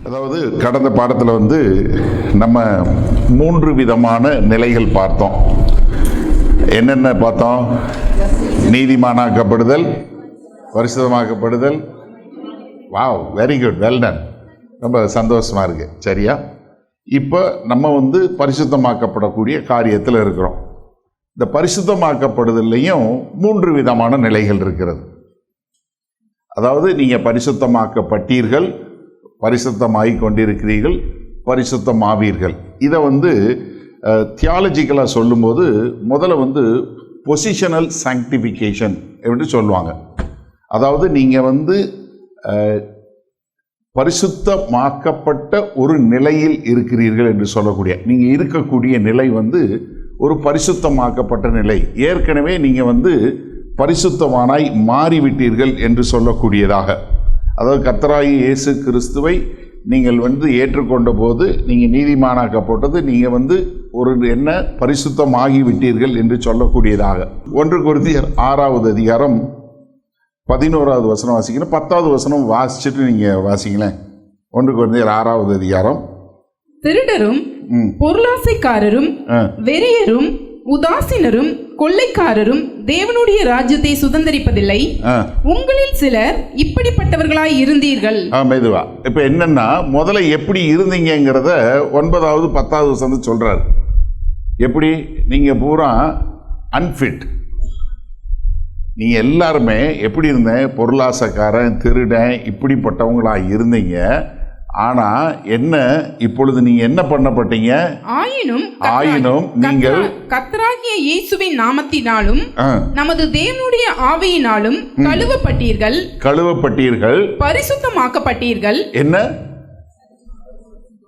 அதாவது கடந்த பாடத்தில் நம்ம 3 விதமான நிலைகள் பார்த்தோம். என்னென்ன பார்த்தோம்? நீதிமானாக்கப்படுதல், பரிசுத்தமாக்கப்படுதல். Wow, very good, well done. ரொம்ப சந்தோஷமா இருக்கு. சரியா? இப்போ நம்ம பரிசுத்தமாக்கப்படக்கூடிய காரியத்தில் இருக்கிறோம். இந்த பரிசுத்தமாக்கப்படுதல்லையும் 3 விதமான நிலைகள் இருக்கிறது. அதாவது நீங்கள் பரிசுத்தமாக்கப்பட்டீர்கள், பரிசுத்தமாகிக் கொண்டிருக்கிறீர்கள், பரிசுத்தமாவீர்கள். இதை தியாலஜிக்கலாக சொல்லும்போது முதல்ல பொசிஷனல் சாங்டிஃபிகேஷன் என்று சொல்லுவாங்க. அதாவது நீங்கள் பரிசுத்தமாக்கப்பட்ட ஒரு நிலையில் இருக்கிறீர்கள் என்று சொல்லக்கூடிய, நீங்கள் இருக்கக்கூடிய நிலை ஒரு பரிசுத்தமாக்கப்பட்ட நிலை. ஏற்கனவே நீங்கள் பரிசுத்தவானாய் மாறிவிட்டீர்கள் என்று சொல்லக்கூடியதாக. அதாவது கர்த்தராகிய இயேசு கிறிஸ்துவை நீங்கள் ஏற்றுக்கொண்ட போது நீங்கள் நீதிமானாக்கப்பட்டது, நீங்கள் ஒரு என்ன பரிசுத்தமாகி விட்டீர்கள் என்று சொல்லக்கூடியதாக. 1 கொரிந்தியர் 6வது அதிகாரம் 11வது வசனம் வாசிக்கணும். 10வது வசனம் வாசிச்சுட்டு நீங்கள் வாசிங்களேன். 1 கொரிந்தியர் 6வது அதிகாரம். திருடரும் பொருளாசைக்காரரும் வெறியரும் உதாசீனரும் கொள்ளைக்காரரும் தேவனுடைய ராஜ்யத்தை சுதந்தரிப்பதில்லை. உங்களில் சிலர் இப்படிப்பட்டவர்களாய் இருந்தீர்கள். மெதுவா. இப்ப என்னன்னா, முதல்ல எப்படி இருந்தீங்கிறத 9வது 10வது வசனம் சொல்றாரு. எப்படி? நீங்க பூரா அன்ஃபிட். நீங்க எல்லாருமே எப்படி இருந்தேன்? பொருளாசைக்காரன், திருடன், இப்படிப்பட்டவங்களா இருந்தீங்க. ஆனா என்ன, இப்பொழுது நீங்க என்ன பண்ணப்பட்டீங்க? ஆயினும் நீங்கள் கர்த்தராகிய இயேசுவின் நாமத்தினாலும் நமது தேவனுடைய ஆவியினாலும் கழுவப்பட்டீர்கள், பரிசுத்தமாக்கப்பட்டீர்கள். என்ன?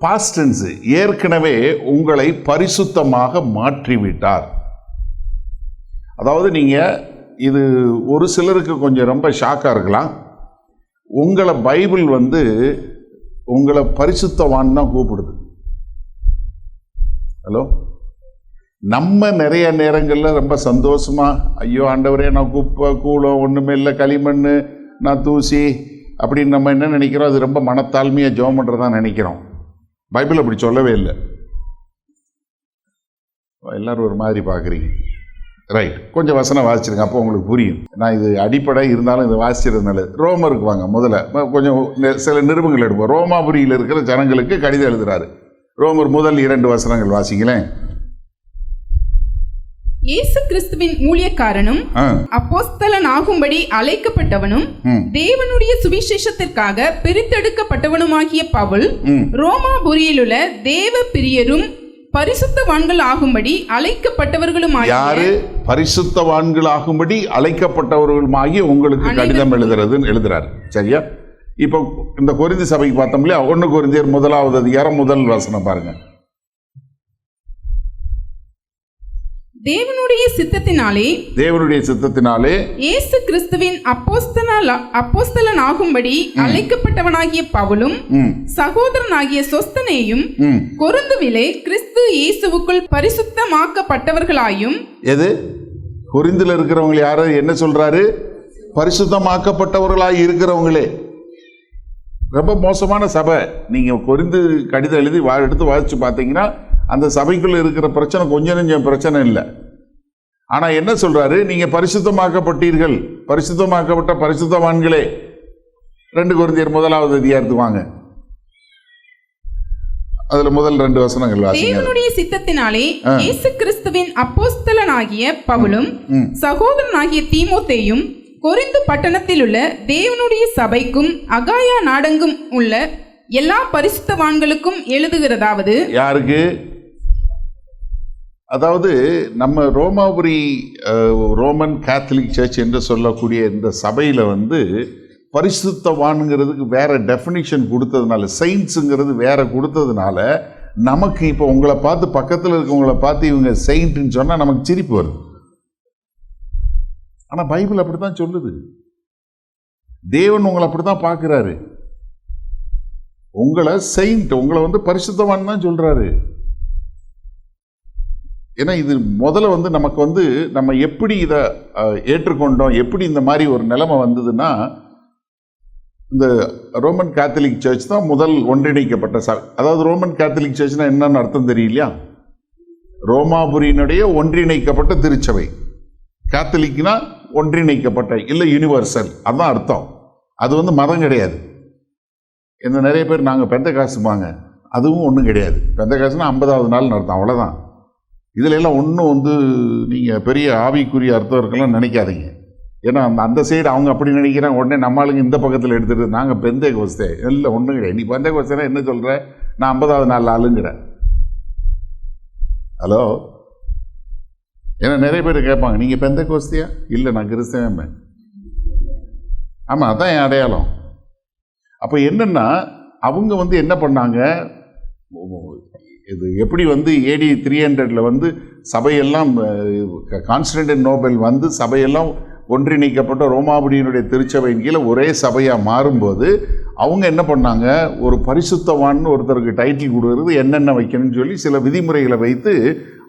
Past tense. ஏற்கனவே உங்களை பரிசுத்தமாக மாற்றிவிட்டார். அதாவது நீங்க, இது ஒரு சிலருக்கு கொஞ்சம் ரொம்ப ஷாக்கா இருக்கலாம். உங்களை பைபிள் உங்களை பரிசுத்தவான் தான் கூப்பிடுது. ஹலோ, நம்ம நிறைய நேரங்களில் ரொம்ப சந்தோஷமா, ஐயோ ஆண்டவரே, நான் குப்பை கூலம் ஒன்றுமே இல்லை, களிமண், நான் தூசி அப்படின்னு நம்ம என்ன நினைக்கிறோம்? அது ரொம்ப மனத்தாழ்மையாக ஜெபம் பண்ணுறதான் நினைக்கிறோம். பைபிள் அப்படி சொல்லவே இல்லை. எல்லாரும் ஒரு மாதிரி பார்க்குறீங்க. ரைட், கொஞ்சம் வசனம் வாசிச்சிருங்க, அப்போ உங்களுக்கு புரியும். நான் இது அடிப்படை இருந்தாலும் இது வாசிச்சிருந்தது நல்லது. ரோமருக்கு வாங்க. முதல்ல கொஞ்சம் சில நிருபங்கள் எடுப்போம். ரோமாபுரியில் இருக்கிற ஜனங்களுக்கு கடிதம் எழுதுறாரு. ரோமர் முதல் 2 வசனங்கள் வாசிங்களேன். இயேசு கிறிஸ்துவின் ஊழியக்காரனும் அப்போஸ்தலனாகும்படி அழைக்கப்பட்டவனும் தேவனுடைய சுவிசேஷத்திற்காக பிரித்தெடுக்கப்பட்டவனுமாகிய பவுல், ரோமாபுரியிலுள்ள தேவ பிரியரும் பரிசுத்தவான்கள் ஆகும்படி அழைக்கப்பட்டவர்களுமாகிய. யாரு? பரிசுத்தவான்களாகும்படி அழைக்கப்பட்டவர்களுமாகிய உங்களுக்கு கடிதம் எழுதுறாரு. சரியா? இப்போ இந்த கொரிந்தி சபைக்கு பார்த்தோம் இல்லையா? 1 கொரிந்தியர் 1வது அதிகாரம் 1 வசனம் பாருங்க. தேவனுடைய சித்தத்தினாலே இயேசு கிறிஸ்துவின் அப்போஸ்தலனாகும்படி அழைக்கப்பட்டவனாகிய பவுலும் சகோதரனாகிய சொஸ்தனேயும் கொரிந்துவிலே கிறிஸ்து இயேசுவுக்குள் பரிசுத்தமாக்கப்பட்டவர்களாயும். எது? கொரிந்தில இருக்கிறவங்க யாரு? என்ன சொல்றாரு? பரிசுத்தமாக்கப்பட்டவர்களாய் இருக்கிறவங்களே. ரொம்ப மோசமான சபை. நீங்க கொரிந்து கடிதம் எழுதி எடுத்து வாசிச்சு பார்த்தீங்கன்னா, அந்த சபைக்குள்ள இருக்கிற பிரச்சனை கொஞ்சம் நெஞ்சம் பிரச்சனை இல்லை. ஆனா என்ன சொல்றாரு? நீங்க பரிசுத்தமாக்கப்பட்டீர்கள், பரிசுத்தமாக்கப்பட்ட பரிசுத்தவான்களே. 2 கொரிந்தியர் 1வது அதிகாரத்துக்கு வாங்க. அதுல முதல் 2 வசனங்கள் வாசிங்க. தேவனுடைய சித்தத்தினாலே இயேசு கிறிஸ்துவின் அப்போஸ்தலனாகிய பவுலும் சகோதரனாகிய தீமோத்தேயும் கொரிந்து பட்டணத்தில் உள்ள தேவனுடைய சபைக்கும் அகாயா நாடெங்கும் உள்ள எல்லா பரிசுத்தவான்களுக்கும் எழுதுகிறதாவது. யாருக்கு? அதாவது நம்ம ரோமாபுரி ரோமன் கேத்தலிக் சர்ச் என்று சொல்லக்கூடிய இந்த சபையில் பரிசுத்தவான்ங்கிறதுக்கு வேற டெஃபினிஷன் கொடுத்ததுனால, செயின்ட்ஸுங்கிறது வேற கொடுத்ததுனால, நமக்கு இப்போ உங்களை பார்த்து, பக்கத்தில் இருக்கவங்களை பார்த்து இவங்க செயின்ட்னு சொன்னால் நமக்கு சிரிப்பு வருது. ஆனால் பைபிள் அப்படித்தான் சொல்லுது. தேவன் உங்களை அப்படித்தான் பார்க்குறாரு. உங்களை செயின்ட், உங்களை பரிசுத்தவான் தான் சொல்றாரு. ஏன்னா இது முதல்ல நமக்கு நம்ம எப்படி இதை ஏற்றுக்கொண்டோம், எப்படி இந்த மாதிரி ஒரு நிலைமை வந்ததுன்னா, இந்த ரோமன் கேத்தலிக் சர்ச் தான் முதல் ஒன்றிணைக்கப்பட்ட சபை. அதாவது ரோமன் கேத்தலிக் சர்ச்னா என்னன்னு அர்த்தம் தெரியலையா? ரோமாபுரியினுடைய ஒன்றிணைக்கப்பட்ட திருச்சபை. கேத்தலிக்னா ஒன்றிணைக்கப்பட்ட, இல்லை யூனிவர்சல், அதுதான் அர்த்தம். அது மதம் கிடையாது. இந்த நிறைய பேர் நாங்கள் பெந்தகாசுமாங்க, அதுவும் ஒன்றும் கிடையாது. பெந்தகாசுனா 50வது நாள் அர்த்தம், அவ்வளோதான். இதில் எல்லாம் ஒன்றும் நீங்கள் பெரிய ஆவிக்குரிய அர்த்தம் இருக்கலாம் நினைக்காதீங்க. ஏன்னா அந்த சைடு அவங்க அப்படி நினைக்கிறாங்க, உடனே நம்ம ஆளுங்க இந்த பக்கத்தில் எடுத்துகிட்டு நாங்கள் பெந்தகோஸ்தே இல்லை, ஒன்றும் கிடையாது. நீ பெந்தகோஸ்தேனா என்ன சொல்கிற? நான் 50வது நாள் ஆளுங்கிறேன். ஹலோ, ஏன்னா நிறைய பேர் கேட்பாங்க, நீங்கள் பெந்தகோஸ்தியா? இல்லை, நான் கிறிஸ்தவன். ஆமாம், அதான் என் அடையாளம். அப்போ என்னென்னா அவங்க என்ன பண்ணாங்க, இது எப்படி AD 300 சபையெல்லாம் கான்ஸ்டன்டினோபிள் சபையெல்லாம் ஒன்றிணைக்கப்பட்ட ரோமாபுரியினுடைய திருச்சபையின் கீழே ஒரே சபையாக மாறும்போது அவங்க என்ன பண்ணாங்க, ஒரு பரிசுத்தவான்னு ஒருத்தருக்கு டைட்டில் கொடுக்கறது என்னென்ன வைக்கணும்னு சொல்லி சில விதிமுறைகளை வைத்து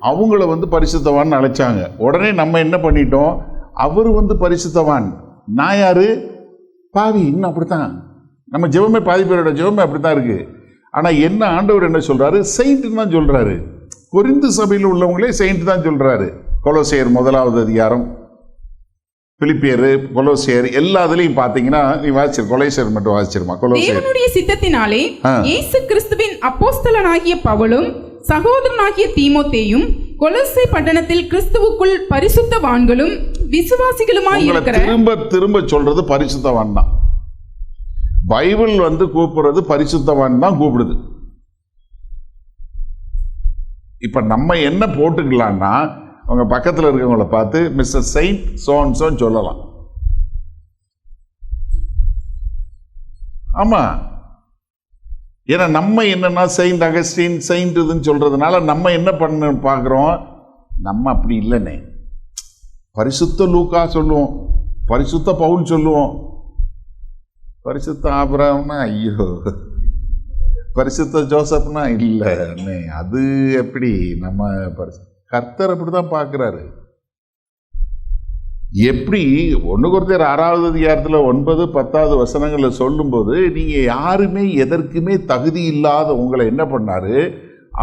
அவங்கள பரிசுத்தவான்னு அழைச்சாங்க. உடனே நம்ம என்ன பண்ணிட்டோம், அவர் பரிசுத்தவான், நான் யாரு? பாவி. இன்னும் அப்படித்தான் நம்ம ஜெபமே, பாதி பேரோட ஜெபமே அப்படித்தான் இருக்கு. ஆனால் என்ன ஆண்டவர் என்ன சொல்றாரு? செயின்ட் தான் சொல்றாரு. கொரிந்து சபையில் உள்ளவங்களே செயின்ட் தான் சொல்றாரு. கொலோசியர் 1வது அதிகாரம், பிலிப்பியர், கொலோசியர், எல்லாத்துலயும் பாத்தீங்கன்னா நீ வாசிச்சிரு, கொலோசியர் மட்டும் வாசிச்சிருமா. தேவனுடைய சித்தத்தினாலே இயேசு கிறிஸ்துவின் அப்போஸ்தலனாகிய பவுலும் சகோதரனாகிய தீமோத்தேயும் கொலோசை பட்டணத்தில் கிறிஸ்துவுக்குள் பரிசுத்தவான்களும் விசுவாசிகளுமாய் இருக்கிற. திரும்ப திரும்ப சொல்றது பரிசுத்தவான் தான். பைபிள் கூப்பிடுறது பரிசுத்தவான் தான் கூப்பிடுது. இப்ப நம்ம என்ன போட்டுக்கலாம்னா, அவங்க பக்கத்தில் இருக்கவங்கள பார்த்து மிஸ்டர் செயின்ட் சோன்சோன்னு சொல்லலாம். ஆமா, ஏன்னா நம்ம என்னன்னா செயின்ட் அகஸ்டின் செயின்ட் இதுன்னு சொல்றதுனால நம்ம என்ன பண்ண பார்க்குறோம், நம்ம அப்படி இல்லைன்னே. பரிசுத்த லூக்கா சொல்லுவோம், பரிசுத்த பவுல் சொல்லுவோம், பரிசுத்த ஆபிரகாம்னா ஐயோ, பரிசுத்த ஜோசப்னா இல்லை. அது எப்படி நம்ம கர்த்தர் அப்படிதான் பார்க்கிறாரு. எப்படி 1 கொரிந்தியர் 6வது அதிகாரத்தில் 9, 10வது வசனங்களை சொல்லும்போது நீங்க யாருமே எதற்குமே தகுதி இல்லாத உங்களை என்ன பண்ணாரு,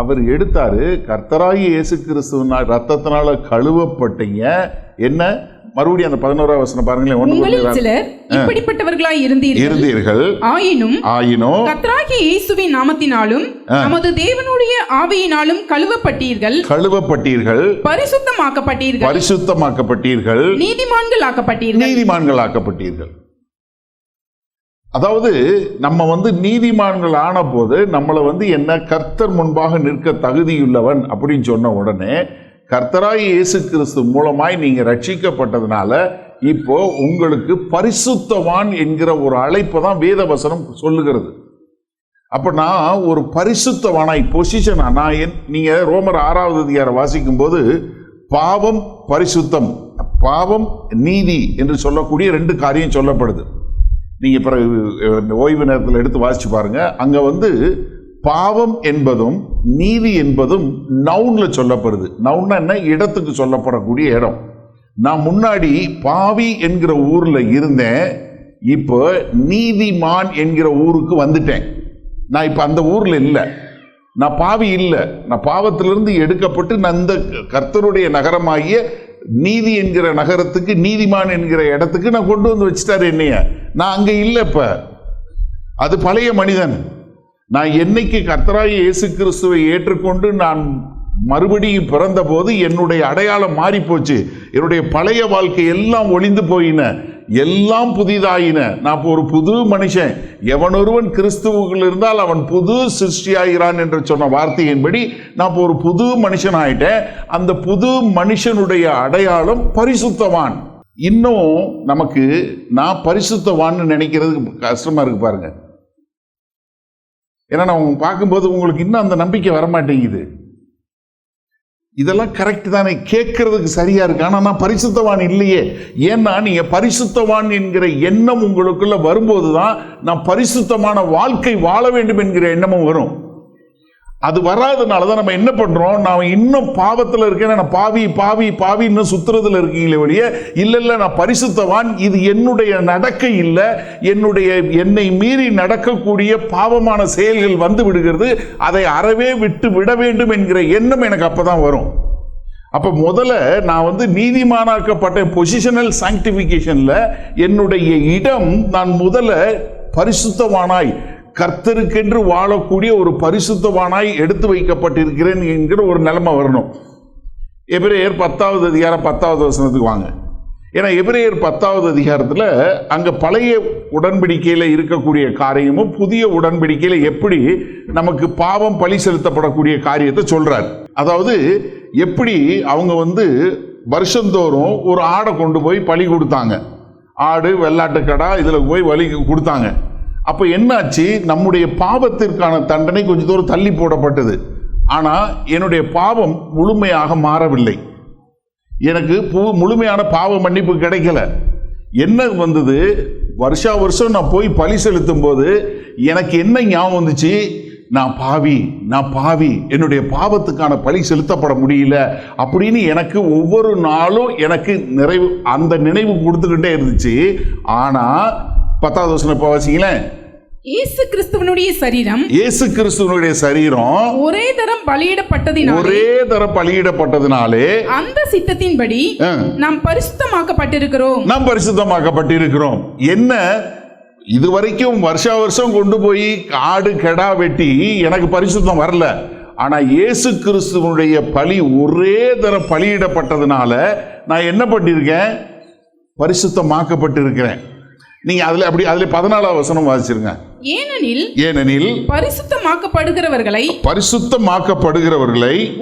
அவர் எடுத்தாரு. கர்த்தராகிய இயேசு கிறிஸ்துவின் ரத்தத்தினால கழுவப்பட்டீங்க. என்ன மறுபடியும் அந்த 11வது வசனம் பாருங்களேன். உங்களில் சிலர் இப்படிப்பட்டவர்களாய் இருந்தீர்கள், ஆயினும் கர்த்தராகிய இயேசுவின் நாமத்தினாலும் நமது தேவனுடைய ஆவியினாலும் கழுவப்பட்டீர்கள், பரிசுத்தமாக்கப்பட்டீர்கள், நீதிமான்களாக்கப்பட்டீர்கள். அதாவது நம்ம நீதிமான்கள் ஆன போது நம்மளை என்ன கர்த்தர் முன்பாக நிற்க தகுதியுள்ளவன் அப்படின்னு சொன்ன உடனே கர்த்தராய் இயேசு கிறிஸ்து மூலமாய் நீங்க ரட்சிக்கப்பட்டதுனால இப்போ உங்களுக்கு பரிசுத்தவான் என்கிற ஒரு அழைப்பை தான் வேத வசனம் சொல்லுகிறது. அப்ப நான் ஒரு பரிசுத்தவானாய் பொசிஷனா நீங்க ரோமர் 6வது அதிகாரம் வாசிக்கும் போது பாவம் பரிசுத்தம், பாவம் நீதி என்று சொல்லக்கூடிய 2 காரியம் சொல்லப்படுது. நீங்க பிறகு ஓய்வு நேரத்தில் எடுத்து வாசிச்சு பாருங்க. அங்க பாவம் என்பதும் நீதி என்பதும் நவுன்ல சொல்லப்படுது. நவுன்னா என்ன? இடத்துக்கு சொல்லப்படக்கூடிய இடம். நான் முன்னாடி பாவி என்கிற ஊர்ல இருந்தேன், இப்போ நீதிமான் என்கிற ஊருக்கு வந்துட்டேன். நான் இப்ப அந்த ஊர்ல இல்லை, நான் பாவி இல்லை, நான் பாவத்திலிருந்து எடுக்கப்பட்டு நான் இந்த கர்த்தருடைய நகரமாகிய நீதி என்கிற நகரத்துக்கு, நீதிமான் என்கிற இடத்துக்கு நான் கொண்டு வந்து வச்சுட்டாரு என்னைய. நான் அங்க இல்லை. இப்ப அது பழைய மனிதன். நான் என்னைக்கு கர்த்தராகிய இயேசு கிறிஸ்துவை ஏற்றுக்கொண்டு நான் மறுபடியும் பிறந்த போது என்னுடைய அடையாளம் மாறி போச்சு. என்னுடைய பழைய வாழ்க்கை எல்லாம் ஒளிந்து போயின, எல்லாம் புதிதாயின. நான் ஒரு புது மனுஷன். எவனொருவன் கிறிஸ்துவுக்குள் இருந்தால் அவன் புது சிருஷ்டியாகிறான் என்று சொன்ன வார்த்தையின்படி நான் ஒரு புது மனுஷன் ஆயிட்டேன். அந்த புது மனுஷனுடைய அடையாளம் பரிசுத்தவான். இன்னும் நமக்கு நான் பரிசுத்தவான்னு நினைக்கிறதுக்கு கஷ்டமா இருக்கு பாருங்க. ஏன்னா நான் பார்க்கும்போது உங்களுக்கு இன்னும் அந்த நம்பிக்கை வரமாட்டேங்குது. இதெல்லாம் கரெக்ட் தானே, கேட்கறதுக்கு சரியா இருக்கு. ஆனா நான் பரிசுத்தவான் இல்லையே. ஏன்னா நீங்க பரிசுத்தவான் என்கிற எண்ணம் உங்களுக்குள்ள வரும்போதுதான் நான் பரிசுத்தமான வாழ்க்கை வாழ வேண்டும் என்கிற எண்ணமும் வரும். அது வராதனால தான் நம்ம என்ன பண்றோம், நான் இன்னும் பாவத்தில் இருக்கேன், நான் பாவி பாவி பாவி இன்னும் சுத்துறதுல இருக்கீங்களே ஒழிய இல்ல நான் பரிசுத்தவான், இது என்னுடைய நடக்கை இல்லை, என்னை மீறி நடக்கக்கூடிய பாவமான செயல்கள் வந்து விடுகிறது, அதை அறவே விட்டு விட வேண்டும் என்கிற எண்ணம் எனக்கு அப்பதான் வரும். அப்ப முதல்ல நான் நீதிமானாக்கப்பட்ட பொசிஷனல் சாங்டிபிகேஷன்ல என்னுடைய இடம், நான் முதல்ல பரிசுத்தவானாய் கர்த்தருக்கென்று வாழக்கூடிய ஒரு பரிசுத்தவானாய் எடுத்து வைக்கப்பட்டிருக்கிறேன் என்கிற ஒரு நிலைமை வரணும். எபிரேயர் 10வது அதிகாரம் 10வது வசனத்துக்கு வாங்க. ஏன்னா எபிரேயர் 10வது அதிகாரத்தில் அங்கே பழைய உடன்படிக்கையில் இருக்கக்கூடிய காரியமும் புதிய உடன்படிக்கையில் எப்படி நமக்கு பாவம் பழி செலுத்தப்படக்கூடிய காரியத்தை சொல்றார். அதாவது எப்படி அவங்க வருஷந்தோறும் ஒரு ஆடை கொண்டு போய் பலி கொடுத்தாங்க, ஆடு வெள்ளாட்டுக்கடா இதில் போய் பலி கொடுத்தாங்க. அப்போ என்னாச்சு, நம்முடைய பாவத்திற்கான தண்டனை கொஞ்சம் தூரம் தள்ளி போடப்பட்டது. ஆனால் என்னுடைய பாவம் முழுமையாக மாறவில்லை, எனக்கு முழுமையான பாவ மன்னிப்பு கிடைக்கல. என்ன வந்தது, வருஷா வருஷம் நான் போய் பலி செலுத்தும் போது எனக்கு என்ன ஞாபகம் வந்துச்சு, நான் பாவி, என்னுடைய பாவத்துக்கான பலி செலுத்தப்பட முடியல அப்படின்னு எனக்கு ஒவ்வொரு நாளும் எனக்கு அந்த நினைவு கொடுத்துக்கிட்டே இருந்துச்சு. ஆனா 10வது வசனம் இப்ப வாசிங்களேன். இயேசு கிறிஸ்துவனுடைய சரீரம் ஒரே தரம் பலியிடப்பட்டதினாலே அந்த சித்தத்தின்படி நாம் பரிசுத்தமாக்கப்பட்டிருக்கிறோம். என்ன, இதுவரைக்கும் வருஷா வருஷம் கொண்டு போய் ஆடு கெடா வெட்டி எனக்கு பரிசுத்தம் வரல. ஆனா இயேசு கிறிஸ்துவனுடைய பலி ஒரே தரம் பலியிடப்பட்டதுனால நான் என்ன பண்ணிருக்கேன், பரிசுத்தமாக்கப்பட்டிருக்கிறேன். நீங்க அதுல 14வது வசனம் வாசிச்சிருங்க. ஏனெனில் பரிசுத்தமாக்கப்படுகிறவர்களை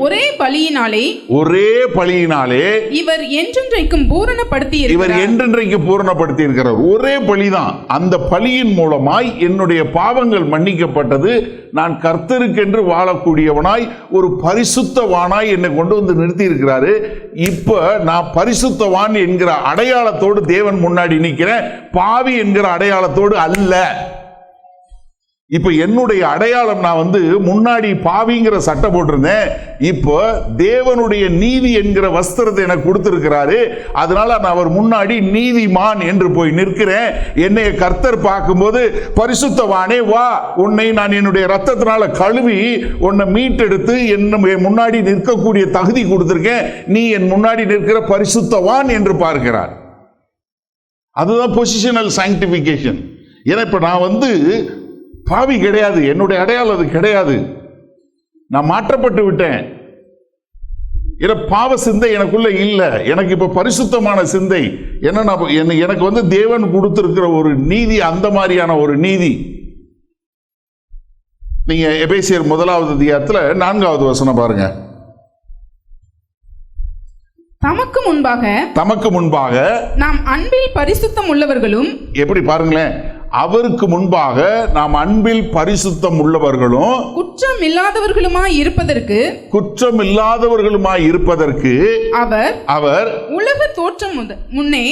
ஒரே பலியினாலே இவர் என்றென்றைக்கும் பூரணப்படுத்தி இருக்கிறார். ஒரே பலிதான். அந்த பலியின் மூலமாய் என்னுடைய பாவங்கள் மன்னிக்கப்பட்டது. நான் கர்த்தருக்கென்று வாழக்கூடியவனாய் ஒரு பரிசுத்தவானாய் என்னை கொண்டு நிறுத்தி இருக்கிறாரு. இப்ப நான் பரிசுத்தவான் என்கிற அடையாளத்தோடு தேவன் முன்னாடி நிற்கிறேன், பாவி என்கிற அடையாளத்தோடு அல்ல. இப்ப என்னுடைய அடையாளம், நான் முன்னாடி பாவிங்கிற சட்டை போட்டிருந்தேன், இப்போ தேவனுடைய நீதி என்கிற வஸ்திரத்தை எனக்கு கொடுத்திருக்கிறாரு. அதனால நான் அவர் முன்னாடி நீதிமான் என்று போய் நிற்கிறேன். என்னைய கர்த்தர் பார்க்கும்போது, பரிசுத்தவானே வா, உன்னை நான் என்னுடைய ரத்தத்தினால கழுவி உன்னை மீட்டெடுத்து என்ன முன்னாடி நிற்கக்கூடிய தகுதி கொடுத்திருக்கேன், நீ என் முன்னாடி நிற்கிற பரிசுத்தவான் என்று பார்க்கிறார். அதுதான் பொசிஷனல் சாங்டிபிகேஷன். ஏன்னா இப்ப நான் பாவி கிடையாது, என்னுடைய அடையாளம் அது கிடையாது, நான் மாற்றப்பட்டு விட்டேன். பாவ சிந்தை எனக்குள்ள இல்லை, எனக்கு இப்ப பரிசுத்தமான சிந்தை. ஏன்னா எனக்கு தேவன் கொடுத்திருக்கிற ஒரு நீதி, அந்த மாதிரியான ஒரு நீதி. நீங்க எபேசியர் 1வது அதிகாரத்துல 4வது வசனம் பாருங்க. தமக்கு முன்பாக நாம் அன்பில் பரிசுத்தம் உள்ளவர்களும், எப்படி பாருங்களேன், அவருக்கு முன்பாக நாம் அன்பில் பரிசுத்தம் உள்ளவர்களும் குற்றம் இல்லாதவர்களுமாய் இருப்பதற்கு அவர் உலக தோற்றம் முன்னே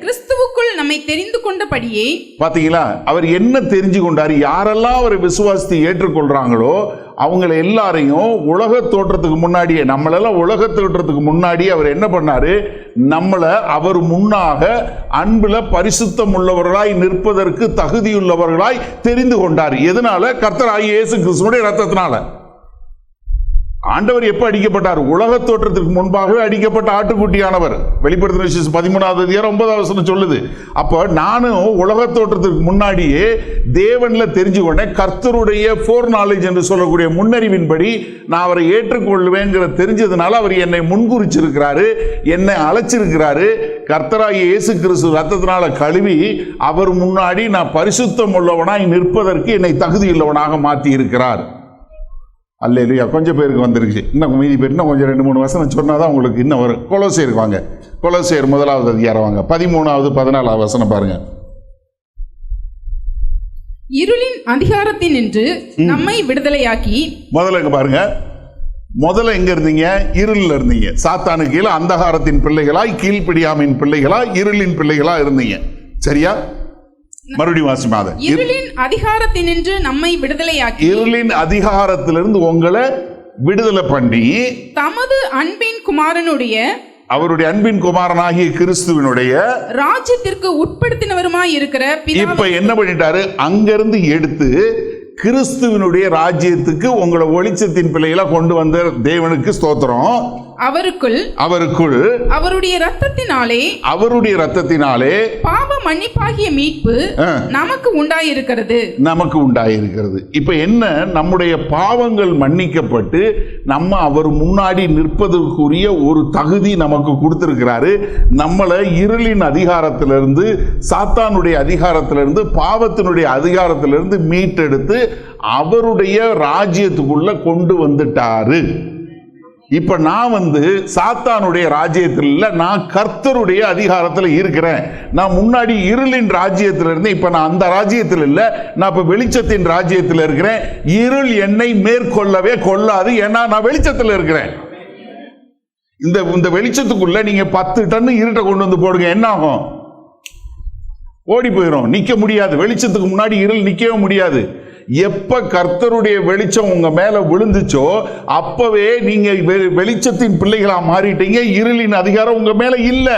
கிறிஸ்துவுக்குள் நம்மை தெரிந்து கொண்டபடியே. பாத்தீங்களா, அவர் என்ன தெரிஞ்சு கொண்டாரு, யாரெல்லாம் அவரை விசுவாசித்து ஏற்றுக்கொள்றாங்களோ அவங்களை எல்லாரையும் உலக தோற்றத்துக்கு முன்னாடியே, நம்மளெல்லாம் உலக தோற்றத்துக்கு முன்னாடியே அவர் என்ன பண்ணாரு, நம்மளை அவர் முன்னாக அன்புல பரிசுத்தம் உள்ளவர்களாய் நிற்பதற்கு தகுதியுள்ளவர்களாய் தெரிந்து கொண்டார். எதனால? கர்த்தராகிய இயேசு கிறிஸ்துவினுடைய இரத்தத்தினால. ஆண்டவர் எப்ப அடிக்கப்பட்டார்? உலக தோற்றத்திற்கு முன்பாகவே அடிக்கப்பட்ட ஆட்டுக்குட்டியானவர். வெளிப்படுத்தின விசேஷம் 13வது அதிகாரம் 9வது வசனம் சொல்லுது. அப்ப நானும் உலக தோற்றத்திற்கு முன்னாடியே தேவன்ல தெரிஞ்சு கொண்டேன். கர்த்தருடைய ஃபோர் நாலேஜ் என்று சொல்லக்கூடிய முன்னறிவின்படி நான் அவரை ஏற்றுக்கொள்வேங்கிற தெரிஞ்சதுனால அவர் என்னை முன்குறிச்சிருக்கிறாரு, என்னை அழைச்சிருக்கிறாரு. கர்த்தராகிய இயேசு கிறிஸ்து ரத்தத்தினால கழுவி அவர் முன்னாடி நான் பரிசுத்தம் உள்ளவனாய் நிற்பதற்கு என்னை தகுதியுள்ளவனாக மாற்றி இருக்கிறார். அல்லேலூயா. கொஞ்சம் பேருக்கு வந்துருச்சு, இன்னும் மீதி பேர் இன்னும் கொஞ்சம் 2-3 வசனம் சொன்னாதான் உங்களுக்கு இன்னும் வரும். கொலோசியருக்கு வாங்க. கொலோசியர் 1வது அதிகாரம் வாங்க, 13வது 14வது வசனம் பாருங்க. இருளின் அதிகாரத்தினின்று நம்மை விடுதலையாக்கி. முதல்ல இங்க பாருங்க, முதல்ல எங்க இருந்தீங்க? இருளில் இருந்தீங்க. சாத்தானுக்கு கீழே அந்தகாரத்தின் பிள்ளைகளாய், கீழ்ப்படியாமையின் பிள்ளைகளாய், இருளின் பிள்ளைகளா இருந்தீங்க. சரியா? மறுபடியும் வாசிமாத. இருளின் அதிகாரத்தினின்று நம்மை விடுதலையாக்கி, இருளின் அதிகாரத்திலிருந்து உங்களை விடுதலை பண்ணி, தமது அன்பின் குமாரனுடைய, அவருடைய அன்பின் குமாரனாகிய கிறிஸ்துவினுடைய ராஜ்யத்திற்கு உட்படுத்தினவருமாய் இருக்கிற இப்ப என்ன பண்ணிட்டாரு, அங்கிருந்து எடுத்து கிறிஸ்துவினுடைய ராஜ்யத்துக்கு உங்களை வெளிச்சத்தின் பிள்ளைகளை கொண்டு வந்த தேவனுக்கு ஸ்தோத்திரம். அவருக்குள் அவருடைய இரத்தத்தினாலே பாவ மன்னிப்பாகிய மீட்பு நமக்கு உண்டாயிருக்கிறது. இப்ப என்ன, நம்முடைய பாவங்கள் மன்னிக்கப்பட்டு நம்ம அவர் முன்னாடி நிற்பதற்குரிய ஒரு தகுதி நமக்கு கொடுத்திருக்கிறாரு. நம்மளை இருளின் அதிகாரத்திலிருந்து, சாத்தானுடைய அதிகாரத்திலிருந்து, பாவத்தினுடைய அதிகாரத்திலிருந்து மீட்டெடுத்து அவருடைய ராஜ்யத்துக்குள்ள கொண்டு வந்துட்டாரு. இப்ப நான் சாத்தானுடைய ராஜ்யத்தில் இல்ல, நான் கர்த்தருடைய அதிகாரத்தில் இருக்கிறேன். நான் முன்னாடி இருளின் ராஜ்யத்தில் இருந்தேன், இப்ப நான் அந்த ராஜ்யத்தில் இல்ல, நான் இப்ப வெளிச்சத்தின் ராஜ்யத்தில் இருக்கிறேன். இருள் என்னை மேற்கொள்ளவே கொள்ளாது, ஏன்னா நான் வெளிச்சத்தில் இருக்கிறேன். இந்த வெளிச்சத்துக்குள்ள நீங்க 10 டன் இருட்டை கொண்டு வந்து போடுங்க, என்ன ஆகும்? ஓடி போயிடும், நிக்க முடியாது. வெளிச்சத்துக்கு முன்னாடி இருள் நிக்கவே முடியாது. எப்ப கர்த்தருடைய வெளிச்சம் உங்க மேல விழுந்துச்சோ அப்பவே நீங்க வெளிச்சத்தின் பிள்ளைகளா மாறிட்டீங்க. இருளின் அதிகாரம் உங்க மேல இல்ல,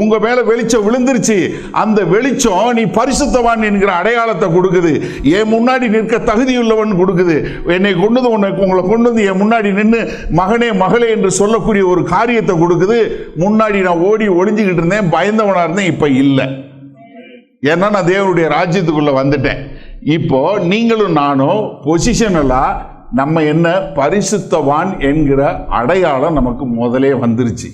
உங்க மேல வெளிச்சம் விழுந்துருச்சு. அந்த வெளிச்சம் நீ பரிசுத்தவான் என்கிற அடையாளத்தை கொடுக்குது, என் முன்னாடி நிற்க தகுதியுள்ளவன் கொடுக்குது. என்னை உங்களை கொண்டு வந்து என் முன்னாடி நின்று மகனே மகளே என்று சொல்லக்கூடிய ஒரு காரியத்தை கொடுக்குது. முன்னாடி நான் ஓடி ஒளிஞ்சுக்கிட்டு இருந்தேன், பயந்தவனா இருந்தேன், இப்ப இல்லை. ஏன்னா நான் தேவனுடைய ராஜ்யத்துக்குள்ள வந்துட்டேன். இப்போ நீங்களும் நானும் பொசிஷனலா நம்ம என்ன, பரிசுத்தவான் என்கிற அடையாளம் நமக்கு முதலே வந்துருச்சு.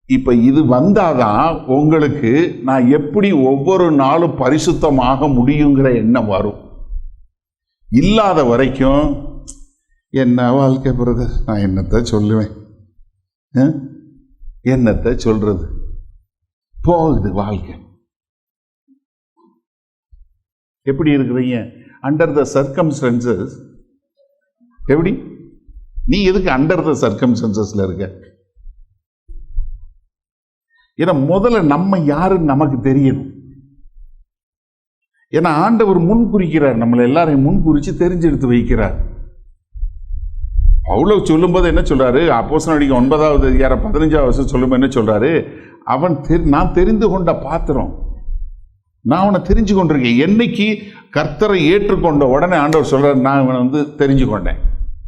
இப்ப இது வந்தாதான் உங்களுக்கு நான் எப்படி ஒவ்வொரு நாளும் பரிசுத்தமாக முடியுங்கிற எண்ணம் வரும். இல்லாத வரைக்கும் என்ன வாழ்க்கை பிரதர், நான் என்னத்தை சொல்லுவேன், என்னத்தை சொல்றது, போகுது வாழ்க்கை. எப்படி இருக்கிறீங்க அண்டர் த சர்க்கம்ஸ்டன்சஸ்? எப்படி நீ எதுக்கு அண்டர் த சர்க்கம்ஸ்டன்சஸ்ல இருக்க? ஏன்னா முதல்ல நம்ம யாருன்னு நமக்கு தெரியணும். ஏன்னா ஆண்டவர் முன் குறிக்கிறார், நம்மளை எல்லாரையும் முன் குறிச்சு தெரிஞ்செடுத்து வைக்கிறார். பவுல் சொல்லும்போது என்ன சொல்றாரு, அப்போஸ்தலர் 9வது அதிகாரம் 15வது வசனம் சொல்லும்போது என்ன சொல்றாரு, நான் தெரிந்து கொண்ட பாத்திரம், நான் அவனை தெரிஞ்சு கொண்டிருக்கேன். என்னைக்கு கர்த்தரை ஏற்றுக்கொண்ட உடனே ஆண்டவர் சொல்றாரு, நான் இவனை தெரிஞ்சு கொண்டேன்,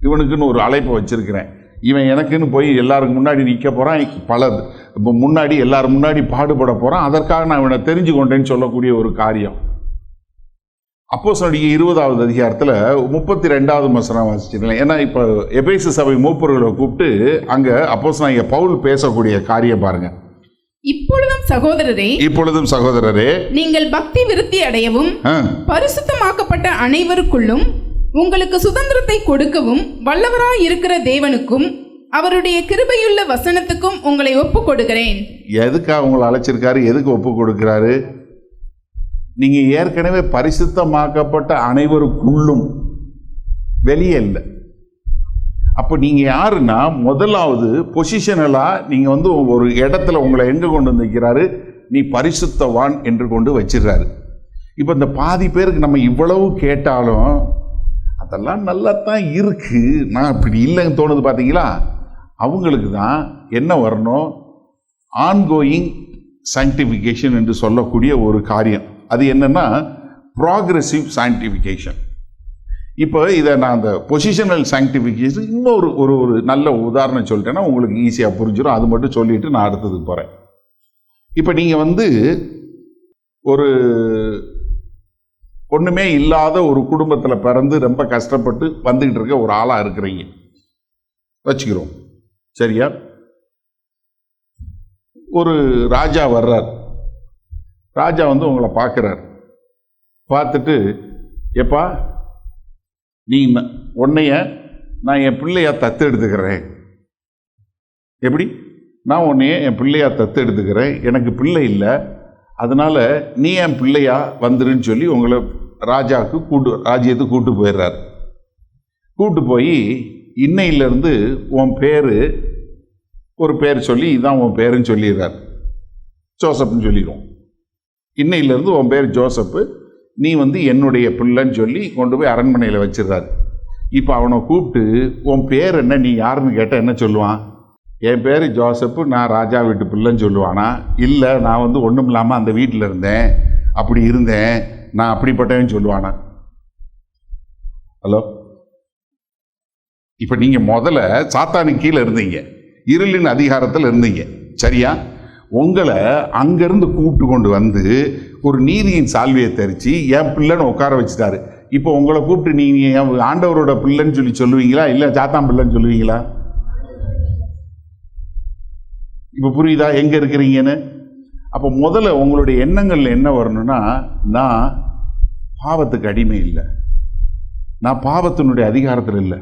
இவனுக்குன்னு ஒரு அழைப்பை வச்சிருக்கிறேன், இவன் எனக்குன்னு போய் எல்லாருக்கும் முன்னாடி நிற்க போறான், முன்னாடி எல்லாரும் முன்னாடி பாடுபட போறான், அதற்காக நான் இவனை தெரிஞ்சு கொண்டேன்னு சொல்லக்கூடிய ஒரு காரியம். அப்போஸ்தலர் 20வது அதிகாரத்தில் 32வது வசனம் வாசிச்சிருக்கேன். ஏன்னா இப்போ எபேசு சபை மூப்பர்களை கூப்பிட்டு அங்க அப்போஸ்தலர் பவுல் பேசக்கூடிய காரியம் பாருங்க. இப்பொழுதும் சகோதரரே நீங்கள் பக்தி விருத்தி அடையவும் பரிசுத்தமாக்கப்பட்ட அனைவருக்குள்ளும் உங்களுக்கு சுதந்திரத்தை கொடுக்கவும் வல்லவராய் இருக்கிற தேவனுக்கும் அவருடைய கிருபையுள்ள வசனத்துக்கும் உங்களை ஒப்பு கொடுக்கிறேன். எதுக்காக உங்களை அழைச்சிருக்காரு, எதுக்கு ஒப்பு கொடுக்கிறாரு? நீங்க ஏற்கனவே பரிசுத்தமாக்கப்பட்ட அனைவருக்குள்ளும், வெளியே இல்லை. அப்போ நீங்க யாருன்னா, முதலாவது பொசிஷனலா நீங்க ஒரு இடத்துல உங்களை எங்க கொண்டு வந்து வைக்கிறாரு, நீ பரிசுத்தவான் என்று கொண்டு வச்சிடறாரு. இப்போ இந்த பாதி பேருக்கு நம்ம இவ்வளவு கேட்டாலும் அதெல்லாம் நல்லா தான் இருக்கு, நான் இப்படி இல்லைன்னு தோணுது பார்த்தீங்களா? அவங்களுக்கு தான் என்ன வரணும், ஆன்கோயிங் சாங்டிஃபிகேஷன் என்று சொல்லக்கூடிய ஒரு காரியம். அது என்னன்னா ப்ராக்ரெசிவ் சாங்டிஃபிகேஷன். இப்போ இதை நான் அந்த பொசிஷனல் சாங்டிஃபிகேஷன் இன்னொரு ஒரு ஒரு நல்ல உதாரணம் சொல்லிட்டேன்னா உங்களுக்கு ஈஸியாக புரிஞ்சிடும். அது மட்டும் சொல்லிட்டு நான் அடுத்ததுக்கு போகிறேன். இப்போ நீங்கள் ஒரு ஒன்றுமே இல்லாத ஒரு குடும்பத்தில் பிறந்து ரொம்ப கஷ்டப்பட்டு வந்துக்கிட்டு இருக்க ஒரு ஆளாக இருக்கிறீங்க வச்சுக்கிறோம், சரியா? ஒரு ராஜா வர்றார். ராஜா உங்களை பார்க்குறார். பார்த்துட்டு, எப்பா நீ உன்னைய நான் என் பிள்ளையா தத்து எடுத்துக்கிறேன். எப்படி? நான் உன்னைய என் பிள்ளையா தத்து எடுத்துக்கிறேன், எனக்கு பிள்ளை இல்லை, அதனால நீ என் பிள்ளையா வந்துருன்னு சொல்லி உங்களை ராஜ்யத்துக்கு கூட்டு போயிடுறார். கூட்டு போய் இன்னையிலேருந்து உன் பேர் ஒரு பேர் சொல்லி, இதுதான் உன் பேருன்னு சொல்லிடுறார். ஜோசப்னு சொல்லிடுவோம். இன்னையிலேருந்து உன் பேர் ஜோசப்பு, நீ வந்து என்னுடைய பிள்ளைன்னு சொல்லி கொண்டு போய் அரண்மனையில் வச்சிடுறாரு. இப்போ அவனை கூப்பிட்டு உன் பேர் என்ன, நீ யாருன்னு கேட்டால் என்ன சொல்லுவான்? என் பேர் ஜோசப்பு, நான் ராஜா வீட்டு பிள்ளைன்னு சொல்லுவானா? இல்லை, நான் வந்து ஒன்றும் இல்லாமல் அந்த வீட்டில் இருந்தேன், அப்படி இருந்தேன், நான் அப்படிப்பட்டவன் சொல்லுவானா? ஹலோ, இப்போ நீங்கள் முதல்ல சாத்தானுக்கு கீழே இருந்தீங்க, இருளின் அதிகாரத்தில் இருந்தீங்க, சரியா? உங்களை அங்கேருந்து கூப்பிட்டு கொண்டு வந்து ஒரு நீதியின் சால்வையை தரித்து என் பிள்ளைன்னு உட்கார வச்சுட்டாரு. இப்போ உங்களை கூப்பிட்டு நீங்கள் ஆண்டவரோட பிள்ளைன்னு சொல்லுவீங்களா, இல்லை சாத்தான் பிள்ளைன்னு சொல்லுவீங்களா? இப்போ புரியுதா எங்கே இருக்கிறீங்கன்னு? அப்போ முதல்ல உங்களுடைய எண்ணங்கள்ல என்ன வரணும்னா, நான் பாவத்துக்கு அடிமை இல்லை, நான் பாவத்தினுடைய அதிகாரத்தில் இல்லை,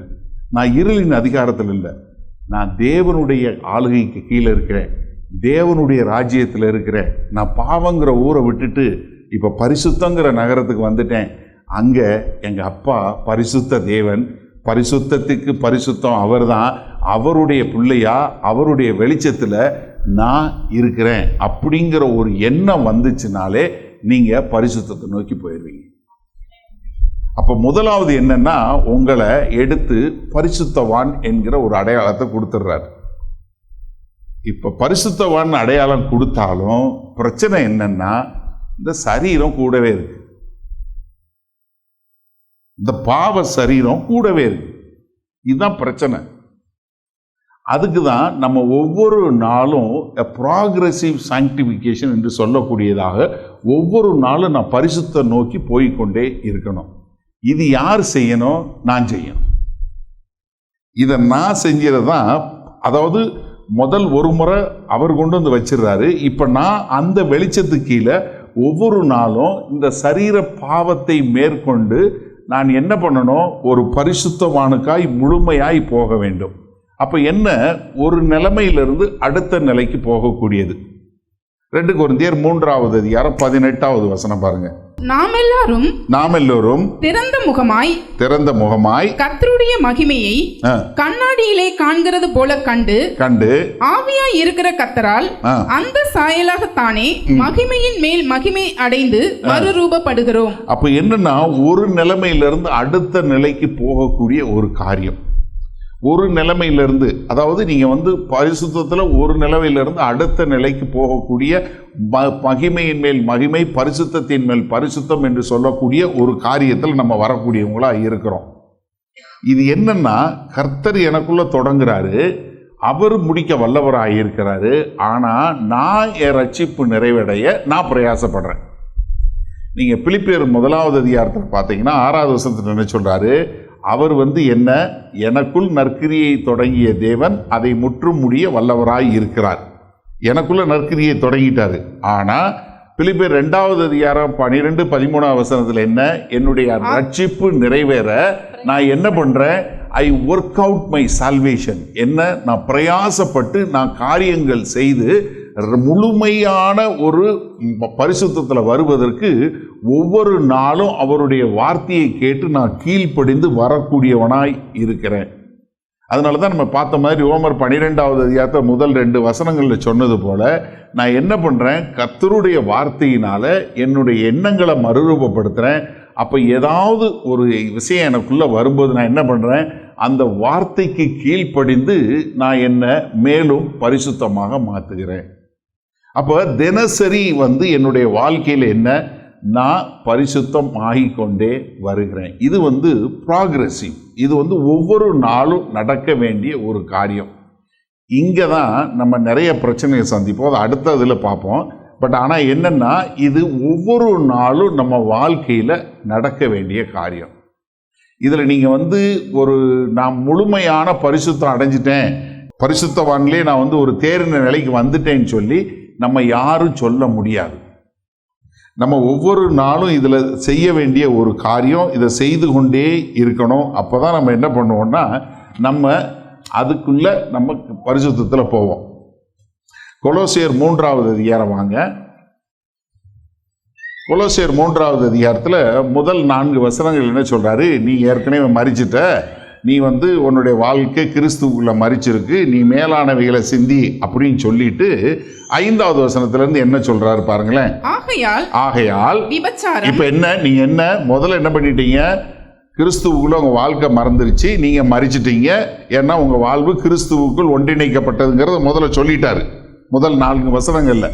நான் இருளின் அதிகாரத்தில் இல்லை, நான் தேவனுடைய ஆளுகைக்கு கீழே இருக்கிறேன், தேவனுடைய ராஜ்யத்தில் இருக்கிறேன். நான் பாவங்கிற ஊரை விட்டுட்டு இப்போ பரிசுத்தங்கிற நகரத்துக்கு வந்துட்டேன். அங்கே எங்கள் அப்பா பரிசுத்த தேவன், பரிசுத்தத்துக்கு பரிசுத்தம் அவர் தான், அவருடைய பிள்ளையா அவருடைய வெளிச்சத்தில் நான் இருக்கிறேன் அப்படிங்கிற ஒரு எண்ணம் வந்துச்சுனாலே நீங்கள் பரிசுத்தத்தை நோக்கி போயிடுவீங்க. அப்போ முதலாவது என்னன்னா, உங்களை எடுத்து பரிசுத்தவான் என்கிற ஒரு அடையாளத்தை கொடுத்துட்றாரு. இப்போ பரிசுத்தவான் அடையாளம் கொடுத்தாலும் பிரச்சனை என்னன்னா, இந்த சரீரம் கூடவே இருக்கு, இந்த பாவ சரீரம் கூடவே இருக்கு. இதுதான் பிரச்சனை. அதுக்கு தான் நம்ம ஒவ்வொரு நாளும் ப்ராக்ரெசிவ் சாங்டிஃபிகேஷன் என்று சொல்லக்கூடியதாக ஒவ்வொரு நாளும் நான் பரிசுத்த நோக்கி போய்கொண்டே இருக்கணும். இது யார் செய்யணும்? நான் செய்யணும். இதை நான் செஞ்சது தான். அதாவது முதல் ஒரு முறை அவர் கொண்டு வந்து வச்சிடுறாரு. இப்போ நான் அந்த வெளிச்சத்துக்கு கீழே ஒவ்வொரு நாளும் இந்த சரீர பாவத்தை மேற்கொண்டு நான் என்ன பண்ணணும்? ஒரு பரிசுத்தவானுக்காய் முழுமையாய் போக வேண்டும். அப்போ என்ன, ஒரு நிலைமையிலிருந்து அடுத்த நிலைக்கு போகக்கூடியது. 2 கொரிந்தியர் 3வது அதிகாரம் 18வது வசனம் பாருங்க. நாம் எல்லோரும் திறந்த முகமாய் கர்த்தருடைய மகிமையை கண்ணாடியிலே காண்கிறது போல கண்டு ஆவியாய் இருக்கிற கர்த்தரால் அந்த சாயலாகத்தானே மகிமையின் மேல் மகிமை அடைந்து மறுரூபப்படுகிறோம். அப்ப என்னன்னா, ஒரு நிலைமையிலிருந்து அடுத்த நிலைக்கு போகக்கூடிய ஒரு காரியம். ஒரு நிலைமையிலிருந்து, அதாவது நீங்க வந்து பரிசுத்தத்துல ஒரு நிலைமையிலிருந்து அடுத்த நிலைக்கு போகக்கூடிய மகிமையின் மேல் மகிமை, பரிசுத்தத்தின் மேல் பரிசுத்தம் என்று சொல்லக்கூடிய ஒரு காரியத்தில் நம்ம வரக்கூடியவங்களா இருக்கிறோம். இது என்னன்னா, கர்த்தர் எனக்குள்ள தொடங்குறாரு, அவர் முடிக்க வல்லவராக இருக்கிறாரு. ஆனா நான் என் ரட்சிப்பு நிறைவடைய நான் பிரயாசப்படுறேன். நீங்க பிலிப்பியர் 1வது அதிகாரத்தில் பார்த்தீங்கன்னா 6வது வசனத்தில் என்ன சொல்றாரு? அவர் வந்து என்ன, எனக்குள் நற்கிரியை தொடங்கிய தேவன் அதை முற்றும் முடிய வல்லவராய் இருக்கிறார். எனக்குள்ள நற்கிரியை தொடங்கிட்டாரு. ஆனா பிலிப்பியர் 2வது அதிகாரம் 12-13 வசனத்தில் என்ன, என்னுடைய ரட்சிப்பு நிறைவேற நான் என்ன பண்றேன்? I work out my salvation. என்ன, நான் பிரயாசப்பட்டு நான் காரியங்கள் செய்து முழுமையான ஒரு பரிசுத்தத்தில் வருவதற்கு ஒவ்வொரு நாளும் அவருடைய வார்த்தையை கேட்டு நான் கீழ்ப்படிந்து வரக்கூடியவனாய் இருக்கிறேன். அதனால தான் நம்ம பார்த்த மாதிரி ரோமர் 12வது அதிகாரத்தை முதல் 2 வசனங்களில் சொன்னது போல, நான் என்ன பண்ணுறேன்? கர்த்தருடைய வார்த்தையினால என்னுடைய எண்ணங்களை மறுரூபப்படுத்துகிறேன். அப்போ ஏதாவது ஒரு விஷயம் எனக்குள்ளே வரும்போது நான் என்ன பண்ணுறேன்? அந்த வார்த்தைக்கு கீழ்ப்படிந்து நான் என்ன மேலும் பரிசுத்தமாக மாற்றுகிறேன். அப்போ தினசரி வந்து என்னுடைய வாழ்க்கையில் என்ன, நான் பரிசுத்தம் ஆகிக்கொண்டே வருகிறேன். இது வந்து ப்ராக்ரெசிவ். இது வந்து ஒவ்வொரு நாளும் நடக்க வேண்டிய ஒரு காரியம். இங்கே தான் நம்ம நிறைய பிரச்சனையை சந்திப்போம், அதை அடுத்த இதில் பார்ப்போம். பட் ஆனால் என்னென்னா, இது ஒவ்வொரு நாளும் நம்ம வாழ்க்கையில் நடக்க வேண்டிய காரியம். இதில் நீங்கள் வந்து நான் முழுமையான பரிசுத்தம் அடைஞ்சிட்டேன், பரிசுத்தவான்லே நான் வந்து ஒரு தேர்ந்த நிலைக்கு வந்துட்டேன்னு சொல்லி நம்ம யாரும் சொல்ல முடியாது. நம்ம ஒவ்வொரு நாளும் இதில் செய்ய வேண்டிய ஒரு காரியம், இதை செய்து கொண்டே இருக்கணும். அப்போ தான் நம்ம என்ன பண்ணுவோம்னா, நம்ம அதுக்குள்ள நம்ம பரிசுத்தத்தில் போவோம். கொலோசியர் 3வது அதிகாரம் வாங்க. கொலோசியர் 3வது அதிகாரத்தில் முதல் 4 வசனங்கள் என்ன சொல்றாரு? நீ ஏற்கனவே மரிச்சிட்ட, நீ வந்து உன்னுடைய வாழ்க்கை கிறிஸ்துவுக்குள்ள மரிச்சிருக்கு, நீ மேலானவைகளை சிந்தி அப்படின்னு சொல்லிட்டு 5வது வசனத்திலிருந்து என்ன சொல்றாரு பாருங்களேன். ஆகையால் விபச்சாரம். இப்ப என்ன, நீங்க என்ன முதல்ல என்ன பண்ணிட்டீங்க, கிறிஸ்துவுக்குள்ள உங்க வாழ்க்கை மறந்துருச்சு, நீங்க மரிச்சிட்டீங்க. ஏன்னா உங்க வாழ்வு கிறிஸ்துவுக்குள் ஒன்றிணைக்கப்பட்டதுங்கிறத முதல்ல சொல்லிட்டாரு. முதல் 4 வசனங்கள்ல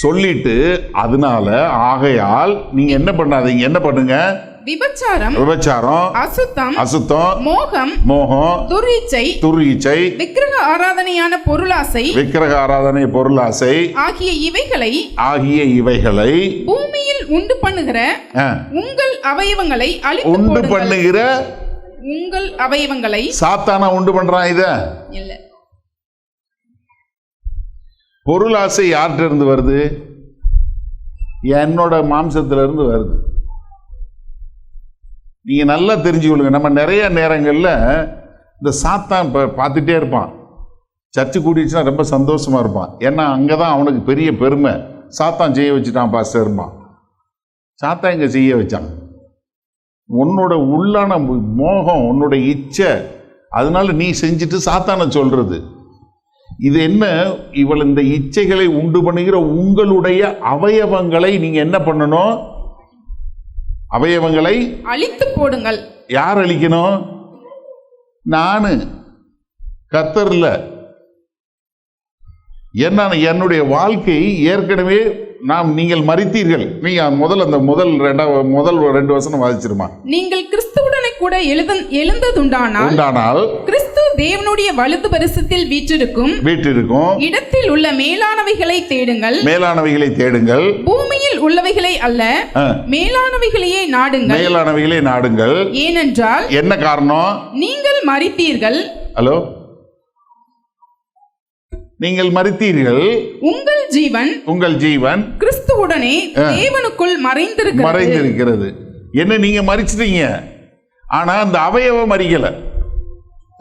சொல்லிட்டு, அதனால ஆகையால் நீங்க என்ன பண்ணாதீங்க, என்ன பண்ணுங்க, விபச்சாரம், அசுத்தம், மோகம், துர்ரீச்சை, விக்கிரக ஆராதனையான பொருளாசை ஆகிய இவைகளை பூமியில் உண்டு பண்ணுகிற உங்கள் அவயவங்களை உண்டு பண்ணுகிற உங்கள் அவயவங்களை சாத்தானா உண்டு பண்றான். இத இல்ல, பொருளாசை யார்கிட்ட இருந்து வருது? என்னோட மாம்சத்துல இருந்து வருது. நீங்க நல்லா தெரிஞ்சுக்கொள்ளுங்க. நம்ம நிறைய நேரங்கள்ல இந்த சாத்தான் பார்த்துட்டே இருப்பான். சர்ச்சு கூட்டிடுச்சுன்னா ரொம்ப சந்தோஷமா இருப்பான். ஏன்னா அங்கதான் அவனுக்கு பெரிய பெருமை. சாத்தான் செய்ய வச்சுட்டான் பாஸ்டர்மா. சாத்தான் இங்க செய்ய வச்சான். உன்னோட உள்ளான மோகம், உன்னோட இச்சை, அதனால நீ செஞ்சுட்டு சாத்தான சொல்றது. இது என்ன, இவள் இந்த இச்சைகளை உண்டு பண்ணுகிற உங்களுடைய அவயவங்களை நீங்க என்ன பண்ணணும், அவயவங்களை அழித்து போடுங்கள். யார் அழிக்கணும்? நானு, கர்த்தர்ல. என்னுடைய வாழ்க்கை ஏற்கனவே நீங்கள் மரித்தீர்கள். நீங்க முதல் 2 வசனம் வாசிச்சிருமா. நீங்கள் கிறிஸ்துவுடனே கூட எழுந்ததுண்டானால் கிறிஸ்து தேவனுடைய வலது பரிசத்தில் வீற்றிருக்கும் இடத்தில் உள்ள மேலானவைகளை தேடுங்கள். பூமியில் உள்ளவைகளை அல்ல, மேலானவைகளையே நாடுங்கள். ஏனென்றால் என்ன காரணம்? நீங்கள் மரித்தீர்கள். ஹலோ, நீங்கள் மரித்தீர்கள், உங்கள் ஜீவன் கிறிஸ்துவுடனே தேவனுக்குள் மறைந்திருக்கிறது. என்ன, நீங்க மரிச்சிட்டீங்க, ஆனா அந்த அவயவம் மரிக்கல.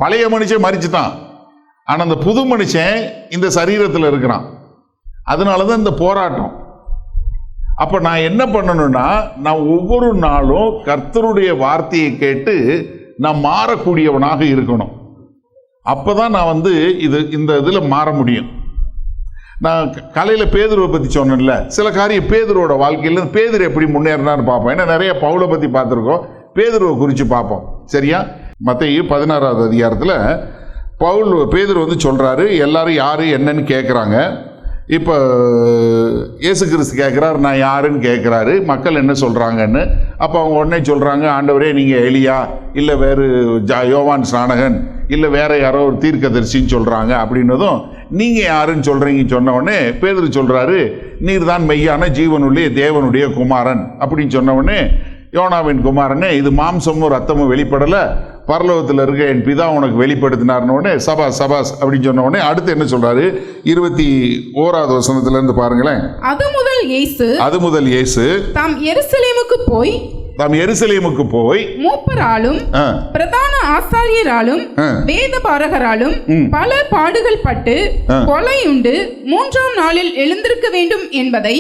பழைய மனுஷன் மரிச்சுட்டான், ஆனா அந்த புது மனுஷன் இந்த சரீரத்தில் இருக்கிறான். அதனாலதான் இந்த போராட்டம். அப்ப நான் என்ன பண்ணணும்னா, நான் ஒவ்வொரு நாளும் கர்த்தருடைய வார்த்தையை கேட்டு நான் மாறக்கூடியவனாக இருக்கணும். அப்பதான் நான் வந்து இந்த இதுல மாற முடியும். நான் காலையில பேதுருவை பத்தி சொன்னேன்ல, சில காரியம் பேதுருவோட வாழ்க்கையில பேதுரு எப்படி முன்னேறினான்னு பார்ப்போம். ஏன்னா நிறைய பவுலை பத்தி பார்த்துருக்கோம், பேதுருவை குறித்து பார்ப்போம். சரியா? மத்தேயு 16வது அதிகாரத்துல பேதுரு வந்து சொல்றாரு, எல்லாரும் யாரு என்னன்னு கேட்குறாங்க. இப்போ இயேசு கிறிஸ்து கேட்குறாரு, நான் யாருன்னு கேட்குறாரு, மக்கள் என்ன சொல்கிறாங்கன்னு. அப்போ அவங்க உடனே சொல்கிறாங்க, ஆண்டவரே நீங்கள் எலியா, இல்லை வேறு யோவான் ஸ்நானகன், இல்லை வேற யாரோ ஒரு தீர்க்கதரிசின்னு சொல்கிறாங்க. அப்படின்னதும் நீங்கள் யாருன்னு சொல்கிறீங்கன்னு சொன்ன உடனே பேதுரு சொல்கிறாரு, நீர் தான் மெய்யான ஜீவனுடைய தேவனுடைய குமாரன் அப்படின்னு சொன்ன உடனே, யோனாவின் குமாரனே, இது மாம்சமும் ரத்தமும் வெளிப்படலை, பரலோகத்தில் இருக்க என் பிதா உனக்கு வெளிப்படுத்தினார்னு உடனே சபாஸ் அப்படின்னு சொன்ன உடனே அடுத்து என்ன சொல்றாரு? 21வது வசனத்துல இருந்து பாருங்களேன். அது முதல் இயேசு தாம் எருசலேமுக்கு போய் மூப்பராலும் பிரதான ஆசாரியராலும் வேதபாரகராலும் பல பாடுகள் பட்டு கொலையுண்டு 3ஆம் நாளில் எழுந்திருக்க வேண்டும் என்பதை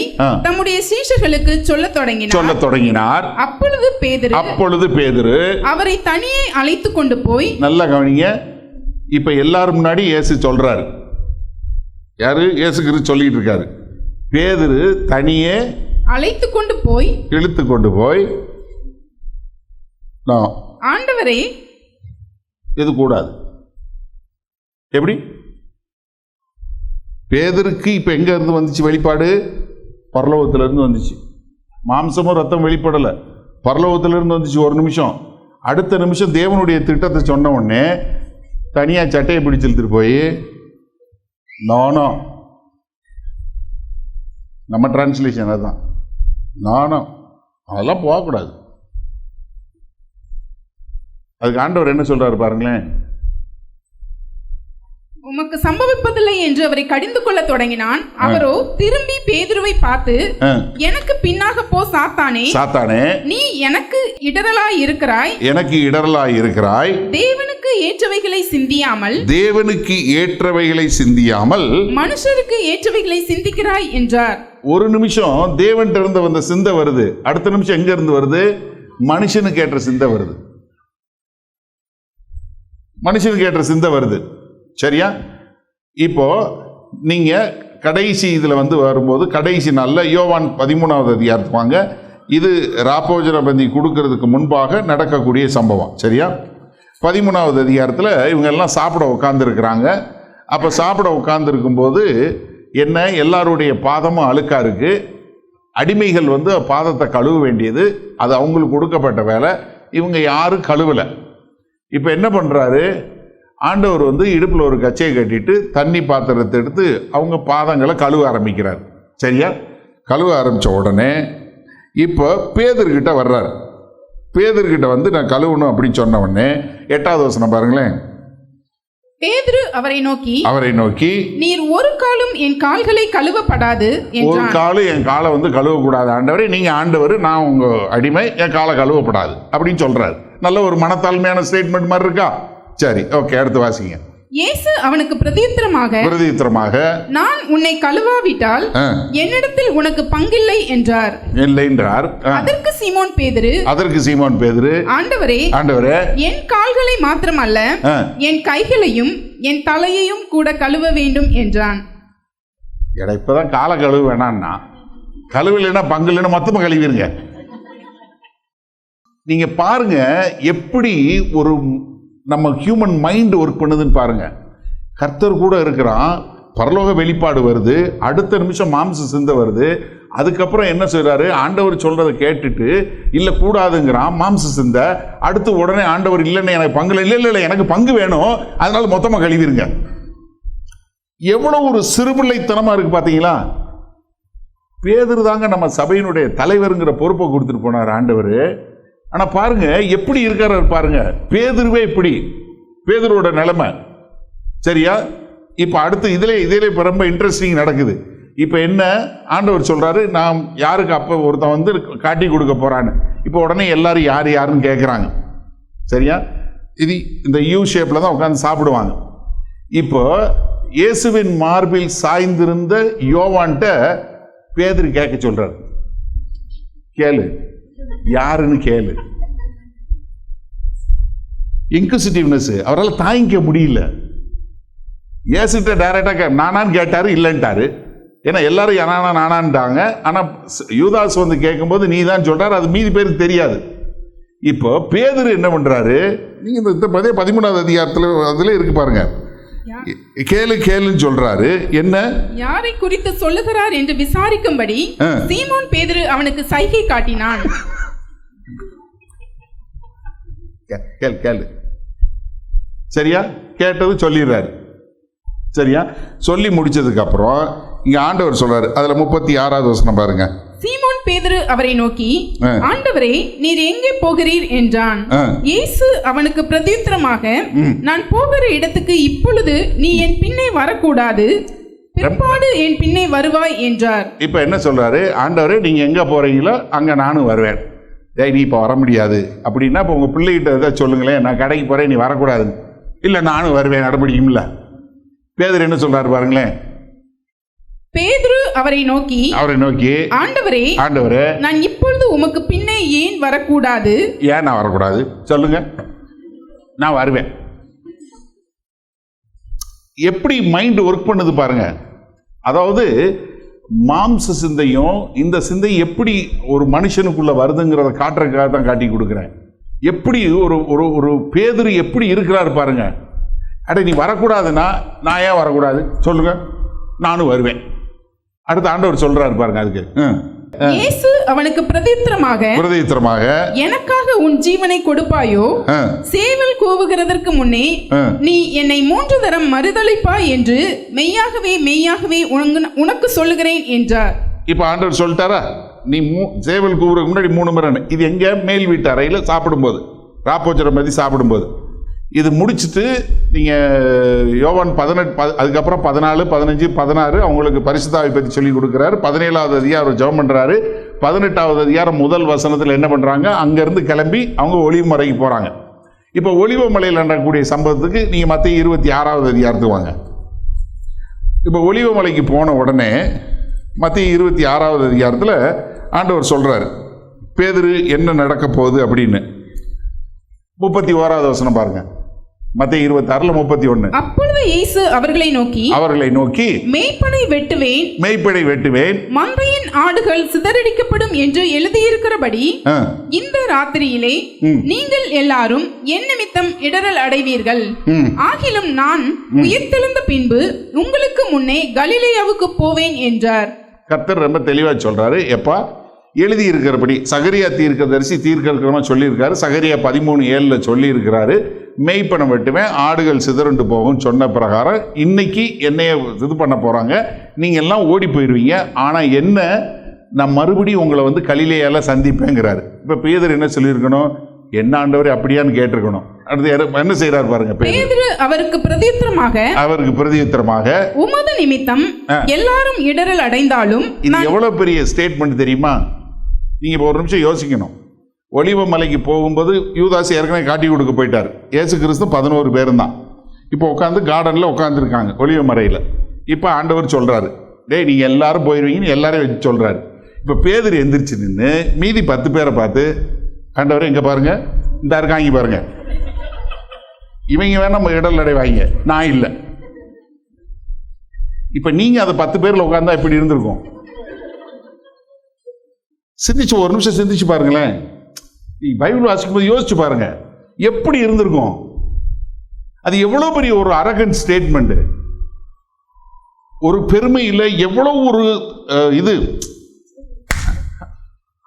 தம்முடைய சீஷர்களுக்கு சொல்லத் தொடங்கினார். அப்பொழுது பேதுரு அவரை தனியே அழைத்து கொண்டு போய், நல்லா கவனிங்க, இப்ப எல்லாரும் முன்னாடி இயேசு சொல்றாரு. யாரு? இயேசு கிறிஸ்து சொல்லிட்டு இருக்காரு. பேதுரு தனியே அழைத்து கொண்டு போய் ஆண்டவரே, இது கூடாது. எப்படி? பேதுருக்கு இப்ப எங்க இருந்து வந்துச்சு வெளிப்பாடு? பரலோகத்துல இருந்து வந்துச்சு. மாம்சமும் ரத்தம் வெளிப்படல, பரலோகத்துல இருந்து வந்துச்சு. ஒரு நிமிஷம், அடுத்த நிமிஷம் தேவனுடைய திட்டத்தை சொன்ன உடனே தனியா சட்டையை பிடிச்சு இழுத்துட்டு போய், நானோ, நம்ம டிரான்ஸ்லேஷன் அதுதான், நானோ, அதெல்லாம் போகக்கூடாது. அதுக்கு ஆண்டவர் என்ன சொல்றாரு பாருங்களேன். உமக்கு சம்பவிப்பதில்லை என்று அவரை கடிந்து கொள்ள தொடங்கினான். அவரோ திரும்பி பேதுருவை பார்த்து, எனக்கு பின்னாக போ சாத்தானே, நீ எனக்கு இடரலாய் இருக்கிறாய், தேவனுக்கு ஏற்றவைகளை சிந்தியாமல் மனுஷருக்கு ஏற்றவைகளை சிந்திக்கிறாய் என்றார். ஒரு நிமிஷம் தேவன்கிட்ட இருந்து வந்த சிந்தை வருது, அடுத்த நிமிஷம் எங்க இருந்து வருது? மனுஷனுக்கு ஏற்ற சிந்தை வருது. மனுஷனுக்கு ஏற்ற சிந்தை வருது. சரியா? இப்போ நீங்க கடைசி இதில் வந்து வரும்போது கடைசி நாளில் யோவான் 13வது அதிகாரத்துக்கு வாங்க. இது ராப்போஜன பந்தி கொடுக்கறதுக்கு முன்பாக நடக்கக்கூடிய சம்பவம். சரியா? 13வது அதிகாரத்தில் இவங்க எல்லாம் சாப்பிட உட்காந்துருக்குறாங்க. அப்போ சாப்பிட உட்காந்துருக்கும்போது என்ன, எல்லாருடைய பாதமும் அழுக்கா இருக்கு. அடிமைகள் வந்து பாதத்தை கழுவ வேண்டியது, அது அவங்களுக்கு கொடுக்கப்பட்ட வேலை. இவங்க யாரும் கழுவலை. இப்போ என்ன பண்ணுறாரு ஆண்டவர் வந்து இடுப்பில் ஒரு கச்சையை கட்டிட்டு தண்ணி பாத்திரத்தை எடுத்து அவங்க பாதங்களை கழுவ ஆரம்பிக்கிறார். சரியா? கழுவ ஆரம்பித்த உடனே இப்போ பேதுருக்கிட்ட வர்றார். பேதுருக்கிட்ட வந்து நான் கழுவணும் அப்படின்னு சொன்ன உடனே 8வது வசனம் பாருங்களேன். பேதுரு அவரை நோக்கி நீர் ஒரு காலும் என் கால்களை கழுவப்படாது என்றான். ஒரு காலும் என் காலை வந்து கழுவக்கூடாது ஆண்டவரே, நீங்க ஆண்டவர், நான் உங்க அடிமை, என் காலை கழுவப்படாது அப்படின்னு சொல்றாரு. நல்ல ஒரு மனத்தாழ்மையான ஸ்டேட்மெண்ட் மாதிரி இருக்கா? சரி, ஓகே, அடுத்து வாசிங்க. இயேசு அவனுக்கு பிரதியுத்தரமாக நான் உன்னை கழுவாவிட்டால் என்னிடத்தில் உனக்கு பங்கில்லை என்றார். அதற்கு சீமோன் பேதுரு ஆண்டவரே என் கால்களை மாத்திரமல்ல என் கைகளையும் என் தலையையும் கூட கழுவ வேண்டும் என்றான். இப்பதான் காலை கழுவ வேணான்னா, கழுவில்லைன்னா பங்கு இல்லைன்னா மொத்தமா கழுவிருங்க. நீங்க பாருங்க எப்படி ஒரு நம்ம ஹியூமன் மைண்ட் ஒர்க் பண்ணுதுன்னு பாருங்க. கர்த்தர் கூட இருக்கிறான், பரலோக வெளிப்பாடு வருது, அடுத்த நிமிஷம் மாம்ச சிந்தை வருது. அதுக்கப்புறம் என்ன செய்றாரு, ஆண்டவர் சொல்றதை கேட்டுட்டு இல்ல கூடாதுங்கிறான் மாம்ச சிந்தை. அடுத்து உடனே ஆண்டவர் இல்லைன்னு எனக்கு பங்கு இல்லை எனக்கு பங்கு வேணும், அதனால மொத்தமா கழுவிருங்க. எவ்வளவு ஒரு சிறுபிள்ளைத்தனமா இருக்கு பாத்தீங்களா? பேதுரு தாங்க நம்ம சபையினுடைய தலைவருங்கிற பொறுப்பை கொடுத்துட்டு போனார் ஆண்டவர். ஆனா பாருங்க எப்படி இருக்காரு பாருங்க. பேதுருவே இப்படி, பேதுருவோட நிலைமை. சரியா? இப்ப அடுத்து இதுல ரொம்ப இன்ட்ரெஸ்டிங் நடக்குது. இப்ப என்ன, ஆண்டவர் சொல்றாரு நான் யாருக்கு அப்ப ஒருத்தன் வந்து காட்டி கொடுக்க போறான்னு. இப்ப உடனே எல்லாரும் யாருன்னு கேட்கிறாங்க. சரியா? இது இந்த யூ ஷேப்ல தான் உட்காந்து சாப்பிடுவாங்க. இப்போ இயேசுவின் மார்பில் சாய்ந்திருந்த யோவான்ட்ட பேதுரு கேட்க சொல்றாரு, கேளு யாருன்னு கேளு. இன்குசிட்டிவ்னஸ் அவரால் தாங்கிக்க முடியல. ஏசுகிட்ட டைரக்டா நானான்னு கேட்டாரு, இல்லைன்ட்டாரு. ஏன்னா எல்லாரும் நானான்ட்டாங்க. ஆனா யூதாஸ் வந்து கேட்கும்போது நீ தான் சொல்றாரு, அது மீதி பேருக்கு தெரியாது. இப்போ பேதுரு என்ன பண்றாரு, நீங்க இந்த 13வது அதிகாரத்துல அதுல இருக்கு பாருங்க, கேளுன்னு சொல்றாரு. என்ன, யாரை குறித்து சொல்லுகிறார் என்று விசாரிக்கும்படி சீமோன் பேதுரு அவனுக்கு சைகை காட்டினான். கேளு. சரியா? கேட்டது சொல்லிடுறாரு. சரியா? சொல்லி முடிச்சதுக்கு அப்புறம் இங்க ஆண்டவர் சொல்றாரு, அதுல 36வது வசனம் பாருங்க. சீமோன் பேதுரு அவரை நோக்கி ஆண்டவரே நீர் எங்கே போகிறீர் என்றான். இயேசு அவனுக்கு பிரதியுத்தரமாக நான் போகிற இடத்துக்கு இப்பொழுது நீ என் பின்னே வரக்கூடாது, பிற்பாடு என் பின்னே வருவாய் என்றார். இப்ப என்ன சொல்றாரு, ஆண்டவரே நீங்க எங்க போறீங்களோ அங்க நானும் வருவேன். நீ இப்ப வர முடியாது அப்படின்னா இப்ப உங்க பிள்ளைகிட்ட ஏதாவது சொல்லுங்களேன், நான் கடைக்கு போறேன் நீ வரக்கூடாது. இல்ல நானும் வருவேன் நடமுடியும்ல. பேதுரு என்ன சொல்றாரு பாருங்களேன். பேதுரு அவரை நோக்கி ஆண்டவரே நான் இப்பொழுது உமக்கு பின்னே ஏன் வரக்கூடாது? ஏன் நான் வரக்கூடாது சொல்லுங்க, நான் வருவேன். எப்படி மைண்ட் ஒர்க் பண்ணுது பாருங்க. அதாவது மாம்ச சிந்தையும் இந்த சிந்தை எப்படி ஒரு மனுஷனுக்குள்ள வருதுங்கிறத காட்டுறதுக்காக தான் காட்டி கொடுக்குறேன். எப்படி ஒரு பேதுரு எப்படி இருக்கிறாரு பாருங்க. அட நீ வரக்கூடாதுன்னா நான் ஏன் வரக்கூடாது சொல்லுங்க, நானும் வருவேன். அடுத்த ஆண்டவர் சொல்றாரு பாருங்க. அதுக்கு இயேசு அவனுக்கு பிரதியுத்தரமாக எனக்காக உன் ஜீவனை கொடுப்பாயோ, சேவல் கூவுகிறதற்கு முன்னே நீ என்னை 3 தரம் மறுதலிப்பாய் என்று மெய்யாகவே உனக்கு சொல்லுகிறேன் என்றார். இப்ப ஆண்டவர் சொல்லிட்டாரா, நீ சேவல் கூவுறதுக்கு முன்னாடி 3 முறை. இது எங்க, மேல் வீட்டு அறையில சாப்பிடும்போது, ராப்போஜனம் பத்தி சாப்பிடும்போது. இது முடிச்சுட்டு நீங்கள் யோவான் 18 அதுக்கப்புறம் 14, 15, 16 அவங்களுக்கு பரிசுத்தாவை பற்றி சொல்லி கொடுக்குறாரு. 17வது அதிகாரம் ஜெபம் பண்ணுறாரு. 18வது அதிகாரம் முதல் வசனத்தில் என்ன பண்ணுறாங்க, அங்கேருந்து கிளம்பி அவங்க ஒலிவ மலைக்கு போகிறாங்க. இப்போ ஒலிவ மலையில் நடக்கக்கூடிய சம்பவத்துக்கு நீங்கள் மத்திய 26வது அதிகாரத்துக்கு வாங்க. இப்போ ஒலிவ மலைக்கு போன உடனே மத்திய 26வது அதிகாரத்தில் ஆண்டவர் சொல்கிறார் பேதுரு என்ன நடக்க போகுது அப்படின்னு. 31வது வசனம் பாருங்க. மத்தேயு 26:31. அப்பொழுது இயேசு அவர்களை நோக்கி மேய்ப்பனை வெட்டுவேன், மந்தையின் ஆடுகள் சிதறடிக்கப்படும் என்று எழுதியிருக்கிறபடி இந்த ராத்திரியிலே நீங்கள் எல்லாரும் என் நிமித்தம் இடறல் அடைவீர்கள். ஆகிலும் நான் உயிர்த்தெழுந்த பின்பு உங்களுக்கு முன்னே கலிலேயாவுக்கு போவேன் என்றார். கர்த்தர் ரொம்ப தெளிவா சொல்றாரு. எப்பா எழுதி இருக்கிறபடி சகரியா தீர்க்கதரிசி தீர்க்கமா சொல்லியிருக்காரு. சகரியா 13:7 சொல்லி இருக்கிறாரு, மெய்ப்பனை வெட்டுவேன், ஆடுகள் சிதறண்டு போகும் சொன்ன பிரகாரம் இன்னைக்கு என்னைய இது பண்ண போறாங்க, நீங்க எல்லாம் ஓடி போயிடுவீங்க. ஆனா என்ன, நான் மறுபடியும் உங்களை வந்து கலிலேயால சந்திப்பேங்கிறாரு. இப்ப பேதுரு என்ன சொல்லியிருக்கணும், என்ன ஆண்டவரே அப்படியான்னு கேட்டிருக்கணும். அடுத்து என்ன செய்யறாரு பாருங்க. பேதுரு அவருக்கு பிரதியுத்தரமாக உமது நிமித்தம் எல்லாரும் இடறல் அடைந்தாலும். இது எவ்வளவு பெரிய ஸ்டேட்மெண்ட் தெரியுமா? நீங்க ஒரு நிமிஷம் யோசிக்கணும். ஒலிவ மலைக்கு போகும்போது யூதாஸ் ஏற்கனவே காட்டி கொடுக்க போயிட்டார். இயேசு கிறிஸ்து 11 பேரும் தான் இப்போ உட்காந்து கார்டன்ல உட்காந்துருக்காங்க ஒலிவ மலையில. இப்போ ஆண்டவர் சொல்றாரு, டேய் நீங்க எல்லாரும் போயிருவீங்கன்னு எல்லாரையும் வச்சு சொல்றாரு. இப்போ பேதுரு எந்திரிச்சு நின்று மீதி 10 பேரை பார்த்து, ஆண்டவர் எங்க பாருங்க, இந்த இருக்காங்க பாருங்க, இவங்க வேணா நம்ம இடல் அடைவாங்க, நான் இல்லை. இப்ப நீங்க அதை 10 பேர்ல உட்கார்ந்தா எப்படி இருந்திருக்கும்? சிந்திச்சு ஒரு நிமிஷம் சிந்திச்சு பாருங்களேன். பைபிள் வாசிக்கும் போது யோசிச்சு பாருங்க, எப்படி இருந்திருக்கும்? அது எவ்வளவு பெரிய ஒரு அரகன்ட் ஸ்டேட்மெண்ட், ஒரு பெருமை இல்லை, எவ்வளவு ஒரு இது.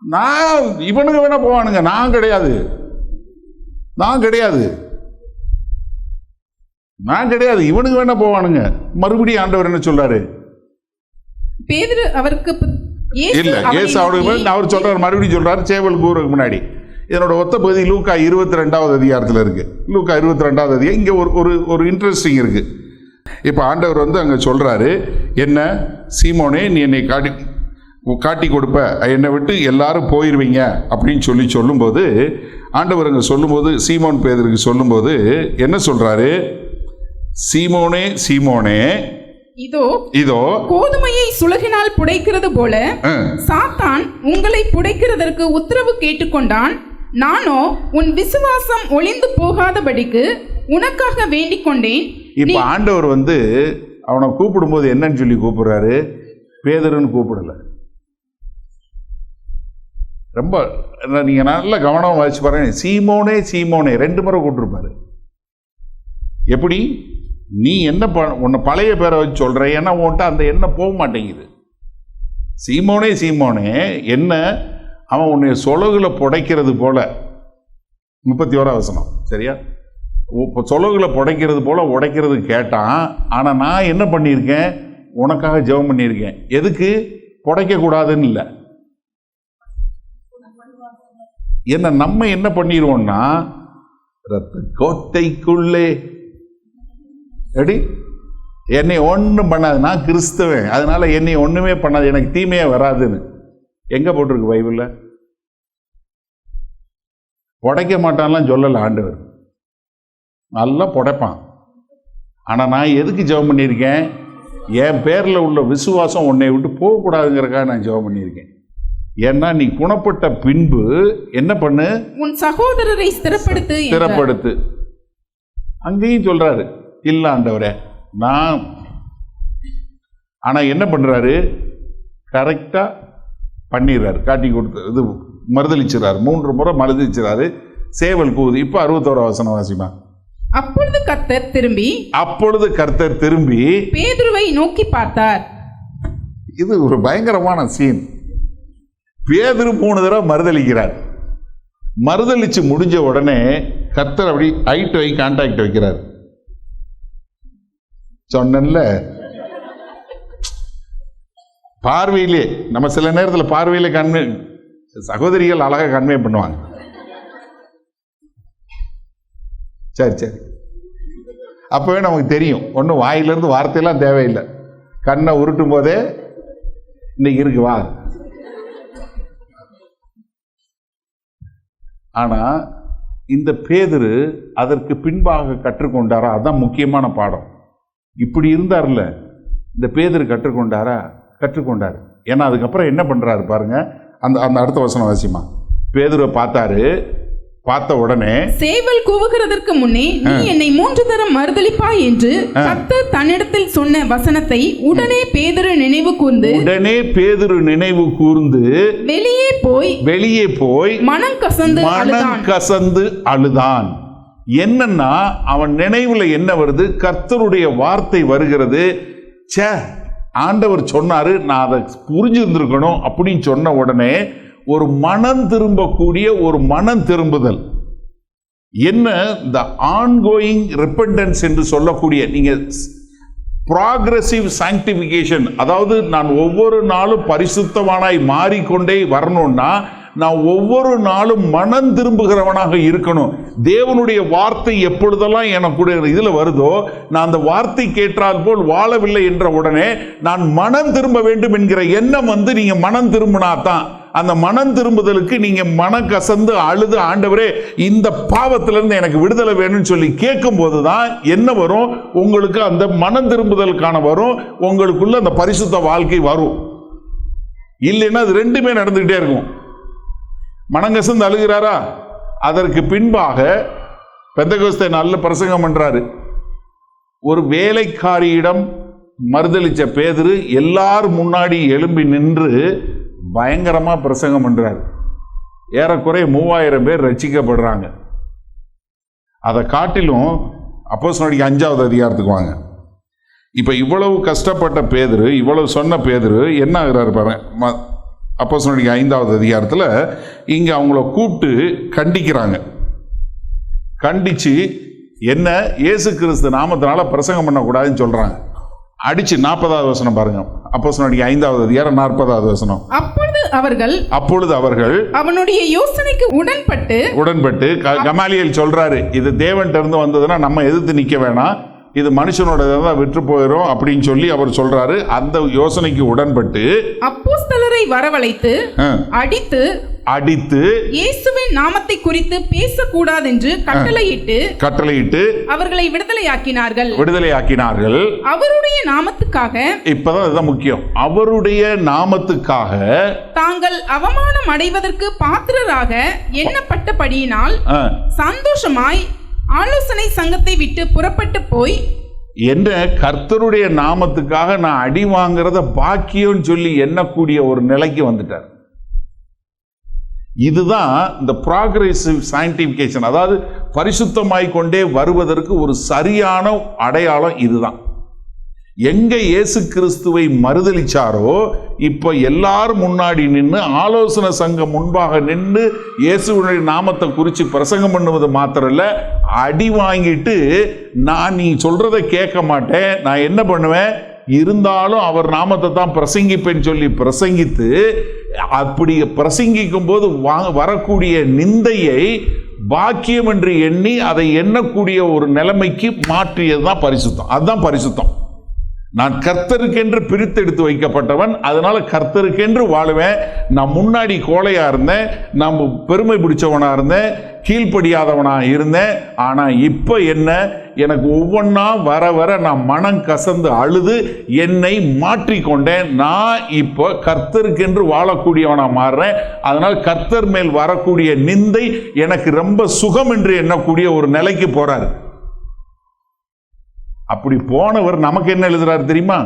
நான் இவனுங்க வேணா போவானுங்க, நான் கிடையாது, நான் கிடையாது, நான் கிடையாது, இவனுக்கு வேணா போவானுங்க. மறுபடியும் ஆண்டவர் என்ன சொல்றாரு? பேதுரு அவருக்கு இல்ல, ஏசு அவருக்கு அவர் சொல்றாரு, மறுபடியும் சொல்றாரு சேவல் கூறதுக்கு முன்னாடி. இதனோட ஒத்த பகுதி லூக்கா 22வது அதிகாரத்தில் இருக்கு. லூக்கா 22வது அதிகாரம். இங்க ஒரு இன்ட்ரெஸ்டிங் இருக்கு. இப்ப ஆண்டவர் வந்து அங்க சொல்றாரு, என்ன சீமோனே, நீ என்னை காட்டி கொடுப்ப, என்னை விட்டு எல்லாரும் போயிருவீங்க அப்படின்னு சொல்லும்போது ஆண்டவர் அங்க சொல்லும்போது, சீமோன் பேதுருக்கு சொல்லும்போது என்ன சொல்றாரு? சீமோனே சீமோனே, இதோ கோதுமையை சுலகினால் புடைக்கிறது போல சாத்தான் உங்களை புடைக்கிறதற்கு உத்தரவு கேட்டுக்கொண்டான். நானோ உன் விசுவாசம் ஒளிந்து போகாதபடிக்கு உனக்காக வேண்டிக் கொண்டேன். இப்ப ஆண்டவர் வந்து அவனை கூப்பிடும்போது என்னன்னு சொல்லி கூப்பிடுறாரு? பேதுருன்னு கூப்பிடல. ரொம்ப நீங்க நல்ல கவனம் வச்சு பாருங்க. சீமோனே சீமோனே 2 முறை கூப்பிட்டுருப்பாரு. எப்படி? நீ என்ன உன்னை பழைய பேரை வச்சு சொல்ற, ஏன்னா உன்ட்ட அந்த எண்ணம் போக மாட்டேங்குது. சீமோனே சீமோனே என்ன, அவன் உன்னை சொலகுல புடைக்கிறது போல. 31வது வசனம் சரியா? சொலகுல புடைக்கிறது போல உடைக்கிறது கேட்டான். ஆனா நான் என்ன பண்ணியிருக்கேன்? உனக்காக ஜெபம் பண்ணியிருக்கேன். எதுக்கு? புடைக்க கூடாதுன்னு இல்லை. என்ன நம்ம என்ன பண்ணிடுவோம்னா, ரத்த கோட்டைக்குள்ளே எப்படி என்னை ஒன்றும் பண்ணாது, நான் கிறிஸ்தவன், அதனால என்னை ஒண்ணுமே பண்ணாது, எனக்கு தீமையே வராதுன்னு எங்க போட்டிருக்கு பைபிள்ல? புடைக்க மாட்டான்லாம் சொல்லல ஆண்டவர், நல்லா புடைப்பான். ஆனா நான் எதுக்கு ஜெபம் பண்ணியிருக்கேன்? என் பேர்ல உள்ள விசுவாசம் உன்னை விட்டு போகக்கூடாதுங்கிறக்காக நான் ஜெபம் பண்ணியிருக்கேன். ஏன்னா நீ குணப்பட்ட பின்பு என்ன பண்ணு? உன் சகோதரரை ஸ்திரப்படுத்து. அங்கேயும் சொல்றாரு, இல்ல ஆண்டவரே நான். ஆனா என்ன பண்றாரு? கரெக்டா பண்ணிடுறாரு, காட்டி கொடுத்து இது மறுதளிச்சுறாரு. 3 முறை மறுதளிச்சுறாரு. சேவல் கூது. இப்ப 61வது வசனம் வாசிமா. அப்பொழுது கர்த்தர் திரும்பி பேதுருவை நோக்கி பார்த்தார். இது ஒரு பயங்கரமான சீன். பேதுரு 3 தடவை மறுதளிக்கிறார். மறுதளிச்சு முடிஞ்ச உடனே கர்த்தர் அப்படி ஐ டு ஐ கான்டாக்ட் வைக்கிறார். சொன்னேன்ல, பார்வையிலே நம்ம சில நேரத்தில் பார்வையில கன்வே, சகோதரிகள் அழகா கன்வே பண்ணுவாங்க. சரி அப்பவே நமக்கு தெரியும், ஒன்றும் வாயிலிருந்து வார்த்தையெல்லாம் தேவையில்லை. கண்ணை உருட்டும் போதே இன்னைக்கு இருக்கு வா. ஆனா இந்த பேதுரு அதற்கு பின்பாக கற்றுக்கொண்டாரா? அதான் முக்கியமான பாடம். இப்படி இருந்தார்ல இந்த பேதுரு, கற்றுக்கொண்டாரு. ஏன்னா அதுக்கப்புறம் என்ன பண்றாரு பாருங்க. அந்த அடுத்த வசனம் வாசிமா. பேதுருவை பார்த்தாரு, பார்த்த உடனே சேவல் கூவுகிறதற்கு முன்னே நீ என்னை 3 தரம் மறுதலிப்பாய் என்று கர்த்தர் தன்னிடத்தில் சொன்ன வசனத்தை உடனே பேதுரு நினைவு கூர்ந்து வெளியே போய் மனம் கசந்து அழுதான். என்னன்னா அவன் நினைவுல என்ன வருது? கர்த்தருடைய வார்த்தை வருகிறது. ச்சே, ஆண்டவர் சொன்னாரு, நான் அதை புரிஞ்சிருந்திருக்கணும் அப்படின்னு சொன்ன உடனே ஒரு மனம் திரும்பக்கூடிய ஒரு மனம் திரும்புதல். என்ன இந்த ஆன்கோயிங் ரிப்பெண்டன்ஸ் என்று சொல்லக்கூடிய, நீங்க ப்ராக்ரெசிவ் சாங்டிஃபிகேஷன், அதாவது நான் ஒவ்வொரு நாளும் பரிசுத்தவானாய் மாறிக்கொண்டே வரணும்னா நான் ஒவ்வொரு நாளும் மனம் திரும்புகிறவனாக இருக்கணும். தேவனுடைய வார்த்தை எப்பொழுதெல்லாம் எனக்கு இதுல வருதோ, நான் அந்த வார்த்தை கேட்டால் போல் வாழவில்லை என்ற உடனே நான் மனம் திரும்ப வேண்டும் என்கிற எண்ணம் வந்து நீங்க மனம் திரும்பினா தான், அந்த மனம் திரும்புதலுக்கு நீங்க மனம் கசந்து அழுது, ஆண்டவரே இந்த பாவத்திலிருந்து எனக்கு விடுதலை வேணும்னு சொல்லி கேட்கும் போதுதான் என்ன வரும்? உங்களுக்கு அந்த மனம் திரும்புதலுக்கான வரும், உங்களுக்குள்ள அந்த பரிசுத்த வாழ்க்கை வரும். இல்லைன்னா அது ரெண்டுமே நடந்துகிட்டே இருக்கும். மனங்கசந்து அழுகிறாரா? அதற்கு பின்பாக பெந்தகோஸ்தே நல்ல பிரசங்கம் பண்றாரு. ஒரு வேலைக்காரியிடம் மறுதலிச்ச பேதுரு எல்லாரும் முன்னாடி எழும்பி நின்று பயங்கரமா பிரசங்கம் பண்றாரு. ஏறக்குறைய 3000 பேர் ரட்சிக்கப்படுறாங்க. அதை காட்டிலும் அப்போஸ்தலர் 5வது அதிகாரத்துக்கு வாங்க. இப்ப இவ்வளவு கஷ்டப்பட்ட பேதுரு, இவ்வளவு சொன்ன பேதுரு என்ன ஆகிறாரு பாருங்க. அப்போஸ்தலர் 5வது அதிகாரத்தில் இங்கே அவங்கள கூப்பிட்டு கண்டிக்கிறாங்க. கண்டிச்சு என்ன, இயேசு கிறிஸ்து நாமத்தினால பிரசங்கம் பண்ணக்கூடாதுன்னு சொல்றாங்க. அடிச்சு 40வது வசனம் பாருங்க. அப்போஸ்தலர் 5வது அதிகாரம் 40வது வசனம். அப்பொழுது அவர்கள் அவனுடைய யோசனைக்கு உடன்பட்டு கமாலியேல் சொல்றாரு, இது தேவன்கிட்ட இருந்து வந்ததுன்னா நம்ம எதிர்த்து நிக்க வேணாம், இது மனுஷனோட தான் விற்று போயிடும் அப்படின்னு சொல்லி அவர் சொல்றாரு. அந்த யோசனைக்கு உடன்பட்டு அப்போஸ்தலரை வரவழைத்து அடித்து இயேசுவின் நாமத்தை குறித்து பேசக்கூடாது என்று கட்டளையிட்டு அவர்களை விடுதலையாக்கினார்கள். அவருடைய நாமத்துக்காக, இப்பதான் இதுதான் முக்கியம், அவருடைய நாமத்துக்காக தாங்கள் அவமானம் அடைவதற்கு பாத்திரராக எண்ணப்பட்டபடியினால் சந்தோஷமாய் ஆலோசனை சங்கத்தை விட்டு புறப்பட்டு போய் என்ன கர்த்தருடைய நாமத்துக்காக நான் அடி வாங்குறத பாக்கியம் சொல்லி எண்ணக்கூடிய ஒரு நிலைக்கு வந்துட்டார். இதுதான் இந்த ப்ராக்ரெசிவ் சாங்டிஃபிகேஷன், அதாவது பரிசுத்தமாய் கொண்டே வருவதற்கு ஒரு சரியான அடையாளம் இதுதான். எங்க இயேசு கிறிஸ்துவை மறுதலிச்சாரோ, இப்ப எல்லாரும் முன்னாடி நின்று ஆலோசனை சங்கம் முன்பாக நின்று இயேசுடைய நாமத்தை குறித்து பிரசங்கம் பண்ணுவது மாத்திரம் இல்ல, அடி வாங்கிட்டு நான் நீ சொல்றதை கேட்க மாட்டேன், நான் என்ன பண்ணுவேன், இருந்தாலும் அவர் நாமத்தை தான் பிரசங்கிப்பேன்னு சொல்லி பிரசங்கித்து, அப்படி பிரசங்கிக்கும் போது வரக்கூடிய நிந்தையை பாக்கியம் என்று எண்ணி அதை எண்ணக்கூடிய ஒரு நிலைமைக்கு மாற்றியதுதான் பரிசுத்தம். அதுதான் பரிசுத்தம். நான் கர்த்தருக்கென்று பிரித்தெடுத்து வைக்கப்பட்டவன், அதனால கர்த்தருக்கென்று வாழுவேன். நான் முன்னாடி கோழையா இருந்தேன், நான் பெருமை பிடிச்சவனா இருந்தேன், கீழ்ப்படியாதவனா இருந்தேன். ஆனா இப்ப என்ன, எனக்கு ஒவ்வொன்றா வர வர நான் மனம் கசந்து அழுது என்னை மாற்றிக்கொண்டேன். நான் இப்ப கர்த்தருக்கென்று வாழக்கூடியவனா மாறுறேன். அதனால் கர்த்தர் மேல் வரக்கூடிய நிந்தை எனக்கு ரொம்ப சுகம் என்று எண்ணக்கூடிய ஒரு நிலைக்கு போறாரு. அப்படி போனவர் நமக்கு என்ன எழுதுறாரு தெரியுமா?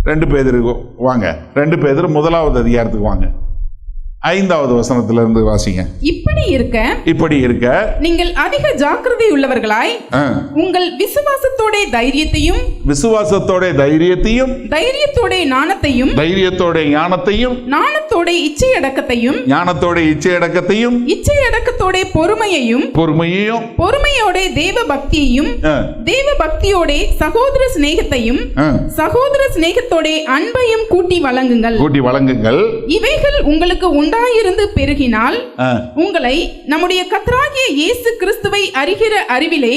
2 பேதுருக்கு வாங்க. 2 பேதுரு 1வது அதிகாரத்துக்கு வாங்க. 5வது வசனத்துல இருந்து வாசிங்க. இப்படி இருக்க நீங்கள் அதிக ஜாக்கிரதை உள்ளவர்களாய் உங்கள் விசுவாசத்தோட தைரியத்தையும் ஞானத்தையும் ஞானத்தோட இச்சையடக்கத்தையும் பொறுமையோட தேவ பக்தியோட சகோதர சிநேகத்தோட அன்பையும் கூட்டி வழங்குங்கள். இவைகள் உங்களுக்கு உண்டாயிருந்து பெருகினால் உங்களை நம்முடைய கர்த்தராகிய இயேசு கிறிஸ்துவை அறிகிற அறிவிலே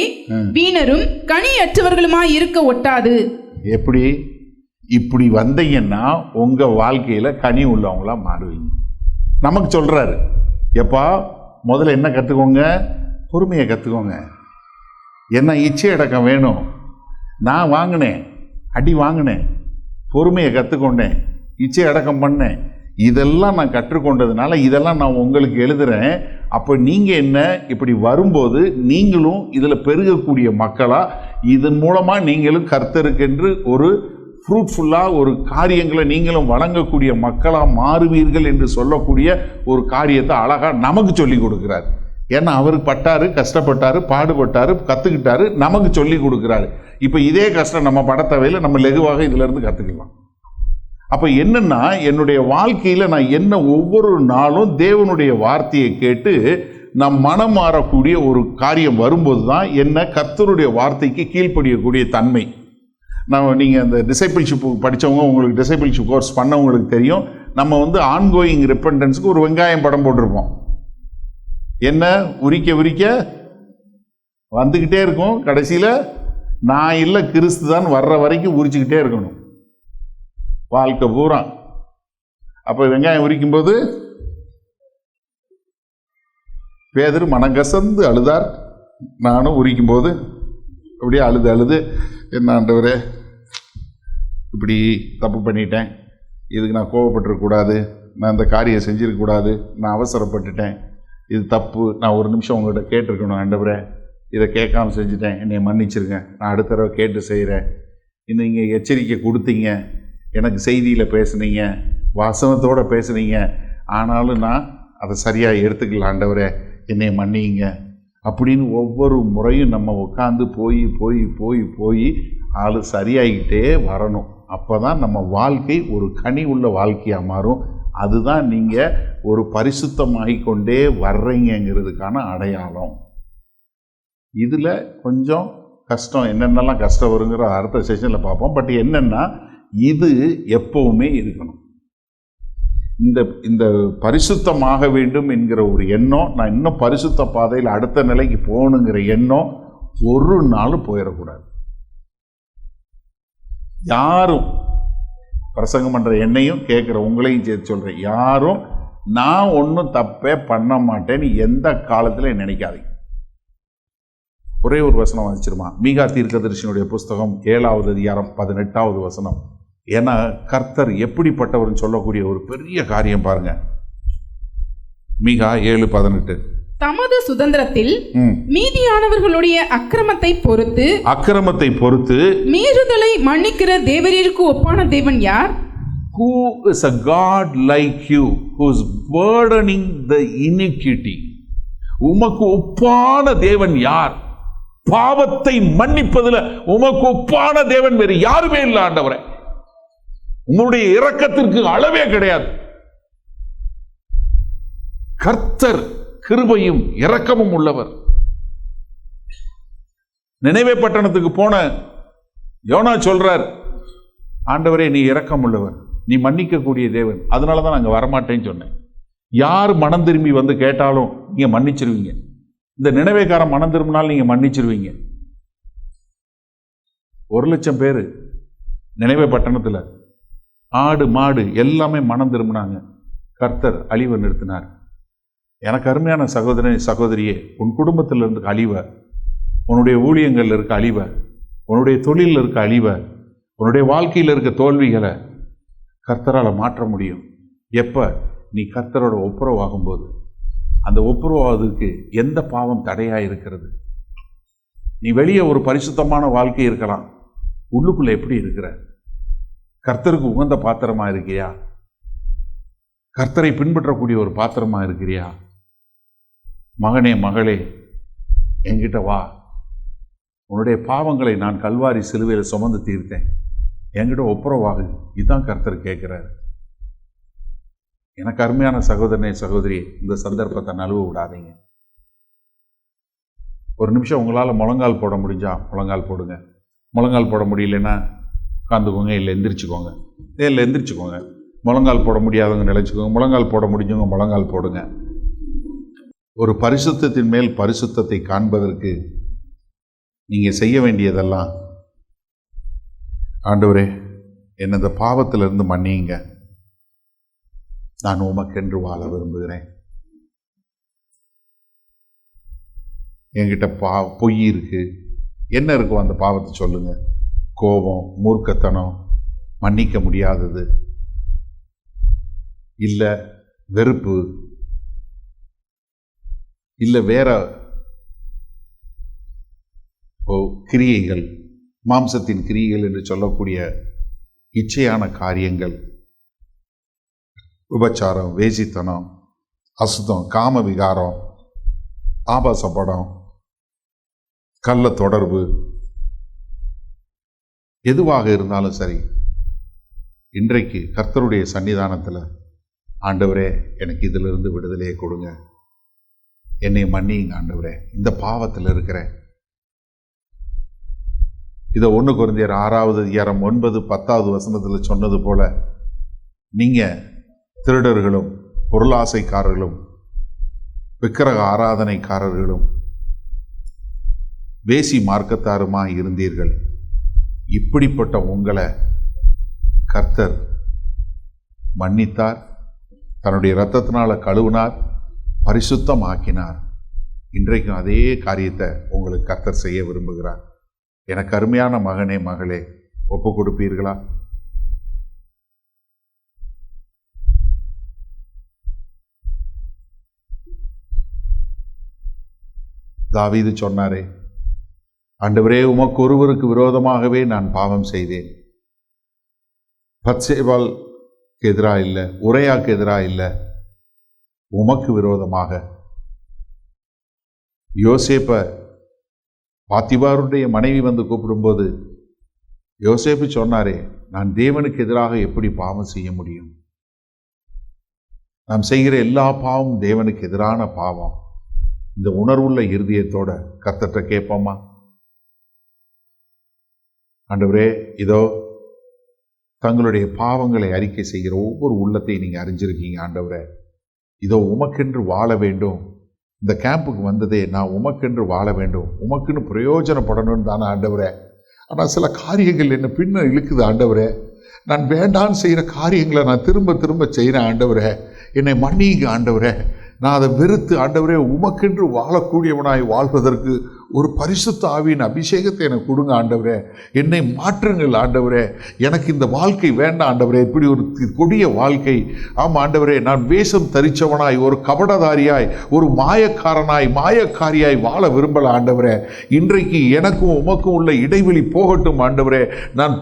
வீணரும் கனியற்றவர்களுமாய் இருக்க ஒட்டாது. எப்படி இப்படி வந்தீங்கன்னா உங்க வாழ்க்கையில கனி உள்ளவங்களா மாறுவீங்க. நமக்கு சொல்றாரு, எப்பா முதல்ல என்ன கத்துக்கோங்க, பொறுமையை கத்துக்கோங்க. என்ன இச்சை அடக்கம் வேணும். நான் வாங்கினேன், அடி வாங்கினேன், பொறுமையை கத்துக்கொண்டேன், இச்சை அடக்கம் பண்ணேன். இதெல்லாம் நான் கற்றுக்கொண்டதுனால இதெல்லாம் நான் உங்களுக்கு எழுதுறேன். அப்போ நீங்கள் என்ன இப்படி வரும்போது நீங்களும் இதில் பெருகக்கூடிய மக்களா, இதன் மூலமாக நீங்களும் கர்த்தருக்கென்று ஒரு ஃப்ரூட்ஃபுல்லாக ஒரு காரியங்களை நீங்களும் வழங்கக்கூடிய மக்களாக மாறுவீர்கள் என்று சொல்லக்கூடிய ஒரு காரியத்தை அழகாக நமக்கு சொல்லி கொடுக்குறாரு. ஏன்னா அவருக்கு பட்டாரு, கஷ்டப்பட்டாரு, பாடுபட்டாரு, கற்றுக்கிட்டாரு, நமக்கு சொல்லி கொடுக்குறாரு. இப்போ இதே கஷ்டம் நம்ம படத்தவையில் நம்ம லெகுவாக இதிலேருந்து கற்றுக்கலாம். அப்போ என்னன்னா, என்னுடைய வாழ்க்கையில் நான் என்ன ஒவ்வொரு நாளும் தேவனுடைய வார்த்தையை கேட்டு நான் மனம் மாறக்கூடிய ஒரு காரியம் வரும்போது தான் என்ன கர்த்தருடைய வார்த்தைக்கு கீழ்ப்படியக்கூடிய தன்மை. நீங்கள் அந்த டிசைபிள்ஷிப் படித்தவங்க, உங்களுக்கு டிசைபிள்ஷிப் கோர்ஸ் பண்ணவங்களுக்கு தெரியும். நம்ம ஆன்கோயிங் ரிப்பெண்டன்ஸுக்கு ஒரு வெங்காயம் படம் போட்டிருப்போம். என்ன உரிக்க உரிக்க வந்துக்கிட்டே இருக்கும். கடைசியில் நான் இல்லை கிறிஸ்து தான் வர்ற வரைக்கும் உரிச்சுக்கிட்டே இருக்கணும் வாழ்க்கை பூரா. அப்போ வெங்காயம் உரிக்கும்போது பேதுரு மனங்கசந்து அழுதார். நானும் உரிக்கும்போது அப்படியே அழுது என்ன ஆண்டவரே, இப்படி தப்பு பண்ணிட்டேன், இதுக்கு நான் கோவப்பட்டிருக்கக்கூடாது, நான் இந்த காரியம் செஞ்சிருக்கக்கூடாது, நான் அவசரப்பட்டுட்டேன், இது தப்பு, நான் ஒரு நிமிஷம் உங்கள்கிட்ட கேட்டிருக்கணும் ஆண்டவரே, இதை கேட்காம செஞ்சுட்டேன், என்னை மன்னிச்சிருங்க, நான் அடுத்த தடவை கேட்டு செய்கிறேன். இன்னும் நீங்கள் எச்சரிக்கை கொடுத்தீங்க, எனக்கு செய்தியில் பேசுனீங்க, வசனத்தோடு பேசுனீங்க, ஆனாலும் நான் அதை சரியாக எடுத்துக்கல ஆண்டவரே, என்னை மன்னிங்க அப்படின்னு ஒவ்வொரு முறையும் நம்ம உட்காந்து போய் போய் போய் போய் ஆள் சரியாகிக்கிட்டே வரணும். அப்போ தான் நம்ம வாழ்க்கை ஒரு கனி உள்ள வாழ்க்கையாக மாறும். அதுதான் நீங்கள் ஒரு பரிசுத்தமாகிக்கொண்டே வர்றீங்கிறதுக்கான அடையாளம். இதில் கொஞ்சம் கஷ்டம், என்னென்னலாம் கஷ்டம் வருங்கிற அடுத்த செஷனில் பார்ப்போம். பட் என்னென்னா, இது எப்பவுமே இருக்கணும். இந்த பரிசுத்தமாக வேண்டும் என்கிற ஒரு எண்ணம், நான் இன்னும் பரிசுத்த பாதையில் அடுத்த நிலைக்கு போகணுங்கிற எண்ணம் ஒரு நாளும் போயிடக்கூடாது. யாரும் பிரசங்கம் பண்ணுற என்னையும் கேட்குற உங்களையும் சேர்த்து சொல்கிறேன், யாரும் நான் ஒன்றும் தப்பே பண்ண மாட்டேன்னு எந்த காலத்தில் நினைக்காதீங்க. ஒரே ஒரு வசனம் வந்துச்சிருமா, மீகா தீர்க்கதரிசியினுடைய புஸ்தகம் 7வது அதிகாரம் 18வது வசனம். ஏன்னா கர்த்தர் எப்படிப்பட்டவர்னு சொல்லக்கூடிய ஒரு பெரிய காரியம் பாருங்க. மீகா 7:18. தமது சுதந்திரத்தில் மீதியானவர்களுடைய அக்கிரமத்தை பொறுத்து மீறுதலை மன்னிக்கிற தேவரீருக்கு ஒப்பான தேவன் யார்? Who is a God like you, who is burdening the iniquity? உமக்கு ஒப்பான தேவன் யார்? பாவத்தை மன்னிப்பதில் உமக்கு ஒப்பான தேவன் வேறு யாருமே இல்லை ஆண்டவரே. உங்களுடைய இரக்கத்திற்கு அளவே கிடையாது. கர்த்தர் கிருபையும் இரக்கமும் உள்ளவர். நினைவே பட்டணத்துக்கு போன யோனா சொல்றார், ஆண்டவரே நீ இரக்கம் உள்ளவர், நீ மன்னிக்கக்கூடிய தேவன், அதனாலதான் நாங்க வரமாட்டேன்னு சொன்னேன். யார் மனம் திரும்பி வந்து கேட்டாலும் நீங்க மன்னிச்சிருவீங்க. இந்த நினைவேக்காரன் மனம் திரும்பினாலும் நீங்க மன்னிச்சிருவீங்க. 1,00,000 பேர் நினைவே பட்டணத்துல ஆடு மாடு எல்லாமே மனம் திரும்பினாங்க. கர்த்தர் அழிவை நிறுத்தினார். எனக்கு அருமையான சகோதரனே சகோதரியே, உன் குடும்பத்தில் இருக்க அழிவை, உன்னுடைய ஊழியங்கள் இருக்க அழிவை, உன்னுடைய தொழிலில் இருக்க அழிவை, உன்னுடைய வாழ்க்கையில் இருக்க தோல்விகளை கர்த்தரால் மாற்ற முடியும். எப்போ நீ கர்த்தரோட ஒப்புரவாகும்போது. அந்த ஒப்புரவாவதுக்கு எந்த பாவம் தடையாக இருக்கிறது? நீ வெளியே ஒரு பரிசுத்தமான வாழ்க்கை இருக்கலாம், உள்ளுக்குள்ள எப்படி இருக்கிற? கர்த்தருக்கு உகந்த பாத்திரமா இருக்கிறியா? கர்த்தரை பின்பற்றக்கூடிய ஒரு பாத்திரமா இருக்கிறியா? மகனே மகளே, என்கிட்ட வா, உன்னுடைய பாவங்களை நான் கல்வாரி சிலுவையில் சுமந்து தீர்த்தேன், என்கிட்ட ஒப்புரவாகு. இதுதான் கர்த்தர் கேட்கிறார். எனக்கு அருமையான சகோதரனே சகோதரி, இந்த சந்தர்ப்பத்தை நழுவ விடாதீங்க. ஒரு நிமிஷம் உங்களால் முழங்கால் போட முடிஞ்சா முழங்கால் போடுங்க. முழங்கால் போட முடியலன்னா உட்காந்துக்கோங்க, இல்லை எந்திரிச்சுக்கோங்க. இல்லை எந்திரிச்சுக்கோங்க. முழங்கால் போட முடியாதவங்க நிலைச்சுக்கோங்க. முழங்கால் போட முடிஞ்சவங்க முழங்கால் போடுங்க. ஒரு பரிசுத்தத்தின் மேல் பரிசுத்தத்தை காண்பதற்கு நீங்கள் செய்ய வேண்டியதெல்லாம், ஆண்டவரே என்னை இந்த பாவத்திலிருந்து மன்னியுங்க, நான் உமக்கென்று வாழ விரும்புகிறேன், என்கிட்ட பொய் இருக்கு, என்ன இருக்கும் அந்த பாவத்தை சொல்லுங்க. கோபம், மூர்க்கத்தனம், மன்னிக்க முடியாதது, இல்லை வெறுப்பு, இல்லை வேற கிரியைகள், மாம்சத்தின் கிரியைகள் என்று சொல்லக்கூடிய இச்சையான காரியங்கள், விபச்சாரம், வேசித்தனம், அசுத்தம், காம விகாரம், ஆபாச படம், கள்ள தொடர்பு, எதுவாக இருந்தாலும் சரி, இன்றைக்கு கர்த்தருடைய சன்னிதானத்தில் ஆண்டவரே எனக்கு இதிலிருந்து விடுதலையை கொடுங்க, என்னை மன்னியுங்க ஆண்டவரே, இந்த பாவத்தில் இருக்கிறேன். இதை 1 கொரிந்தியர் 6வது அதிகாரம் 9, 10வது வசனத்தில் சொன்னது போல, நீங்கள் திருடர்களும் பொருளாசைக்காரர்களும் விக்கிரக ஆராதனைக்காரர்களும் வேசி மார்க்கத்தாருமாய் இருந்தீர்கள். இப்படிப்பட்ட உங்களை கர்த்தர் மன்னித்தார், தன்னுடைய இரத்தத்தினால கழுவினார், பரிசுத்தமாக்கினார். இன்றைக்கும் அதே காரியத்தை உங்களுக்கு கர்த்தர் செய்ய விரும்புகிறார். எனக்கு அருமையான மகனே, மகளே, ஒப்பு கொடுப்பீர்களா? தாவீது சொன்னாரே, ஆண்டவரே உமக்கு ஒருவருக்கு விரோதமாகவே நான் பாவம் செய்தேன். பத்சேபாளுக்கு எதிராக இல்லை, உரையாக்கு எதிராக இல்லை, உமக்கு விரோதமாக. யோசேப்பை பாத்திபாருடைய மனைவி வந்து கூப்பிடும்போது யோசேப்பு சொன்னாரே, நான் தேவனுக்கு எதிராக எப்படி பாவம் செய்ய முடியும்? நாம் செய்கிற எல்லா பாவமும் தேவனுக்கு எதிரான பாவம். இந்த உணர்வுள்ள இருதயத்தோட கர்த்தர்ட்ட கேட்போமா? ஆண்டவரே, இதோ தங்களுடைய பாவங்களை அறிக்கை செய்கிற ஒவ்வொரு உள்ளத்தையும் நீங்கள் அறிஞ்சிருக்கீங்க. ஆண்டவரே, இதோ உமக்கென்று வாழ வேண்டும். இந்த கேம்புக்கு வந்ததே நான் உமக்கென்று வாழ வேண்டும், உமக்குன்னு பிரயோஜனப்படணும்னு தானே ஆண்டவரே. ஆனால் சில காரியங்கள் என்ன பின்ன இழுக்குது ஆண்டவரே. நான் வேண்டான்னு செய்கிற காரியங்களை நான் திரும்ப திரும்ப செய்கிறேன் ஆண்டவரே. என்னை மன்னிங்க ஆண்டவரே. நான் அதை வெறுத்து ஆண்டவரே உமக்கென்று வாழக்கூடியவனாய் வாழ்வதற்கு ஒரு பரிசுத்த ஆவியின் அபிஷேகத்தை எனக்கு கொடுங்க ஆண்டவரே. என்னை மாற்றுங்கள் ஆண்டவரே. எனக்கு இந்த வாழ்க்கை வேண்டாம் ஆண்டவரே, இப்படி ஒரு கொடிய வாழ்க்கை. ஆமாம் ஆண்டவரே, நான் வேஷம் தரித்தவனாய், ஒரு கபடதாரியாய், ஒரு மாயக்காரியாய் வாழ விரும்பல ஆண்டவரே. இன்றைக்கு எனக்கும் உமக்கும் உள்ள இடைவெளி போகட்டும் ஆண்டவரே. நான்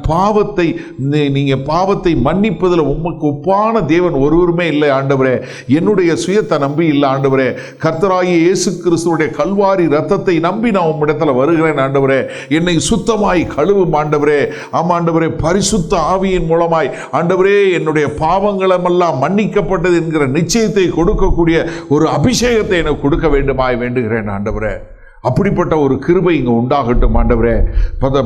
நீங்கள் பாவத்தை மன்னிப்பதில் உமக்கு ஒப்பான தேவன் ஒருவருமே இல்லை ஆண்டவரே. என்னுடைய சுயத்தை நம்பி இல்லை ஆண்டவரே. கர்த்தராகிய இயேசு கிறிஸ்துவுடைய கல்வாரி ரத்தத்தை நம்பி நான் உம்மிடத்துல வருகிறேன் ஆண்டவரே. என்னை சுத்தமாய் கழுவும் ஆண்டவரே. ஆமாண்டவரே, பரிசுத்த ஆவியின் மூலமாய் ஆண்டவரே என்னுடைய பாவங்களெல்லாம் மன்னிக்கப்பட்டது என்கிற நிச்சயத்தை கொடுக்கக்கூடிய ஒரு அபிஷேகத்தை எனக்கு கொடுக்க வேண்டுமாய் வேண்டுகிறேன் ஆண்டவரே. அப்படிப்பட்ட ஒரு கிருபை இங்கே உண்டாகட்டும் ஆண்டவரே.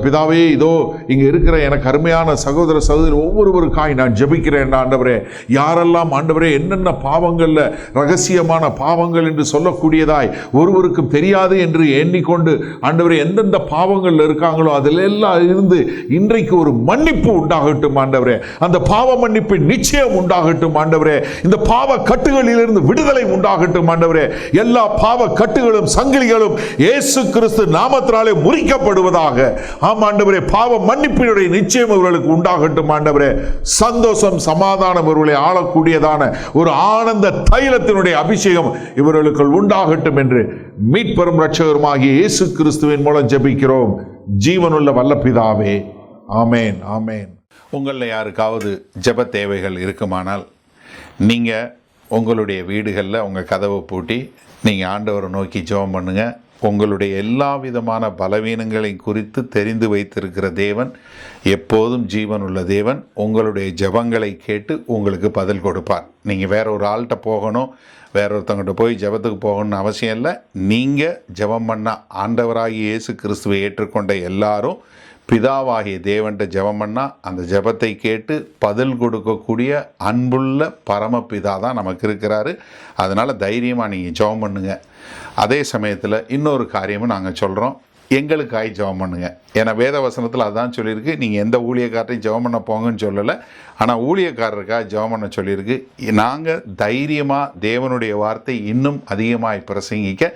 பிதாவே, இதோ இங்கே இருக்கிற எனக்கு அருமையான சகோதர சகோதரி ஒவ்வொருவருக்காய் நான் ஜெபிக்கிறேன் ஆண்டவரே. யாரெல்லாம் ஆண்டவரே என்னென்ன பாவங்களில் ரகசியமான பாவங்கள் என்று சொல்லக்கூடியதாய் ஒருவருக்கும் தெரியாது என்று எண்ணிக்கொண்டு ஆண்டவரே எந்தெந்த பாவங்களில் இருக்காங்களோ அதிலெல்லாம் இருந்து இன்றைக்கு ஒரு மன்னிப்பு உண்டாகட்டும் ஆண்டவரே. அந்த பாவ மன்னிப்பு நிச்சயம் உண்டாகட்டும் ஆண்டவரே. இந்த பாவ கட்டுகளிலிருந்து விடுதலை உண்டாகட்டும் ஆண்டவரே. எல்லா பாவ கட்டுகளும் சங்கிலிகளும் இயேசு கிறிஸ்து நாமத்தினாலே முறிக்கப்படுவதாக. ஆம் ஆண்டவரே, பாவ மன்னிப்பினுடைய நிச்சயம் இவர்களுக்கு உண்டாகட்டும் ஆண்டவரே. சந்தோஷம், சமாதானம் இவர்களை ஆளக்கூடியதான ஒரு ஆனந்த தைலத்தினுடைய அபிஷேகம் இவர்களுக்கு உண்டாகட்டும் என்று மீட்பெரும் இரட்சகருமாகிய இயேசு கிறிஸ்துவின் மூலம் ஜெபிக்கிறோம் ஜீவனுள்ள வல்ல பிதாவே. ஆமேன், ஆமேன். உங்களில் யாருக்காவது ஜெப தேவைகள் இருக்குமானால் நீங்கள் உங்களுடைய வீடுகளில் உங்கள் கதவை பூட்டி நீங்கள் ஆண்டவரை நோக்கி ஜெபம் பண்ணுங்கள். உங்களுடைய எல்லா விதமான பலவீனங்களை குறித்து தெரிந்து வைத்திருக்கிற தேவன், எப்போதும் ஜீவனுள்ள தேவன், உங்களுடைய ஜெபங்களை கேட்டு உங்களுக்கு பதில் கொடுப்பார். நீங்கள் வேற ஒரு ஆள்கிட்ட போகணும், வேற ஒருத்தவங்கிட்ட போய் ஜெபத்துக்கு போகணும்னு அவசியம் இல்லை. நீங்கள் ஜெபம் பண்ண ஆண்டவராகிய இயேசு கிறிஸ்துவை ஏற்றுக்கொண்ட எல்லாரும் பிதாவாகிய தேவன்கிட்ட ஜெபம் பண்ணால் அந்த ஜெபத்தை கேட்டு பதில் கொடுக்கக்கூடிய அன்புள்ள பரமபிதா தான் நமக்கு இருக்கிறாரு. அதனால் தைரியமாக நீங்கள் ஜெபம் பண்ணுங்க. அதே சமயத்தில் இன்னொரு காரியமும் நாங்கள் சொல்கிறோம், எங்களுக்காய் ஜெபம் பண்ணுங்க. ஏன்னா வேத வசனத்தில் அதான் சொல்லியிருக்கு. நீங்கள் எந்த ஊழியக்காரரையும் ஜெபம் பண்ண போங்கன்னு சொல்லலை, ஆனால் ஊழியக்காரருக்காக ஜெபம் பண்ண சொல்லியிருக்கு. நாங்கள் தைரியமாக தேவனுடைய வார்த்தை இன்னும் அதிகமாக பிரசங்கிக்க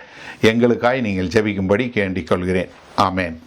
எங்களுக்காய் நீங்கள் ஜெபிக்கும்படி கேண்டிக் கொள்கிறேன். ஆமேன்.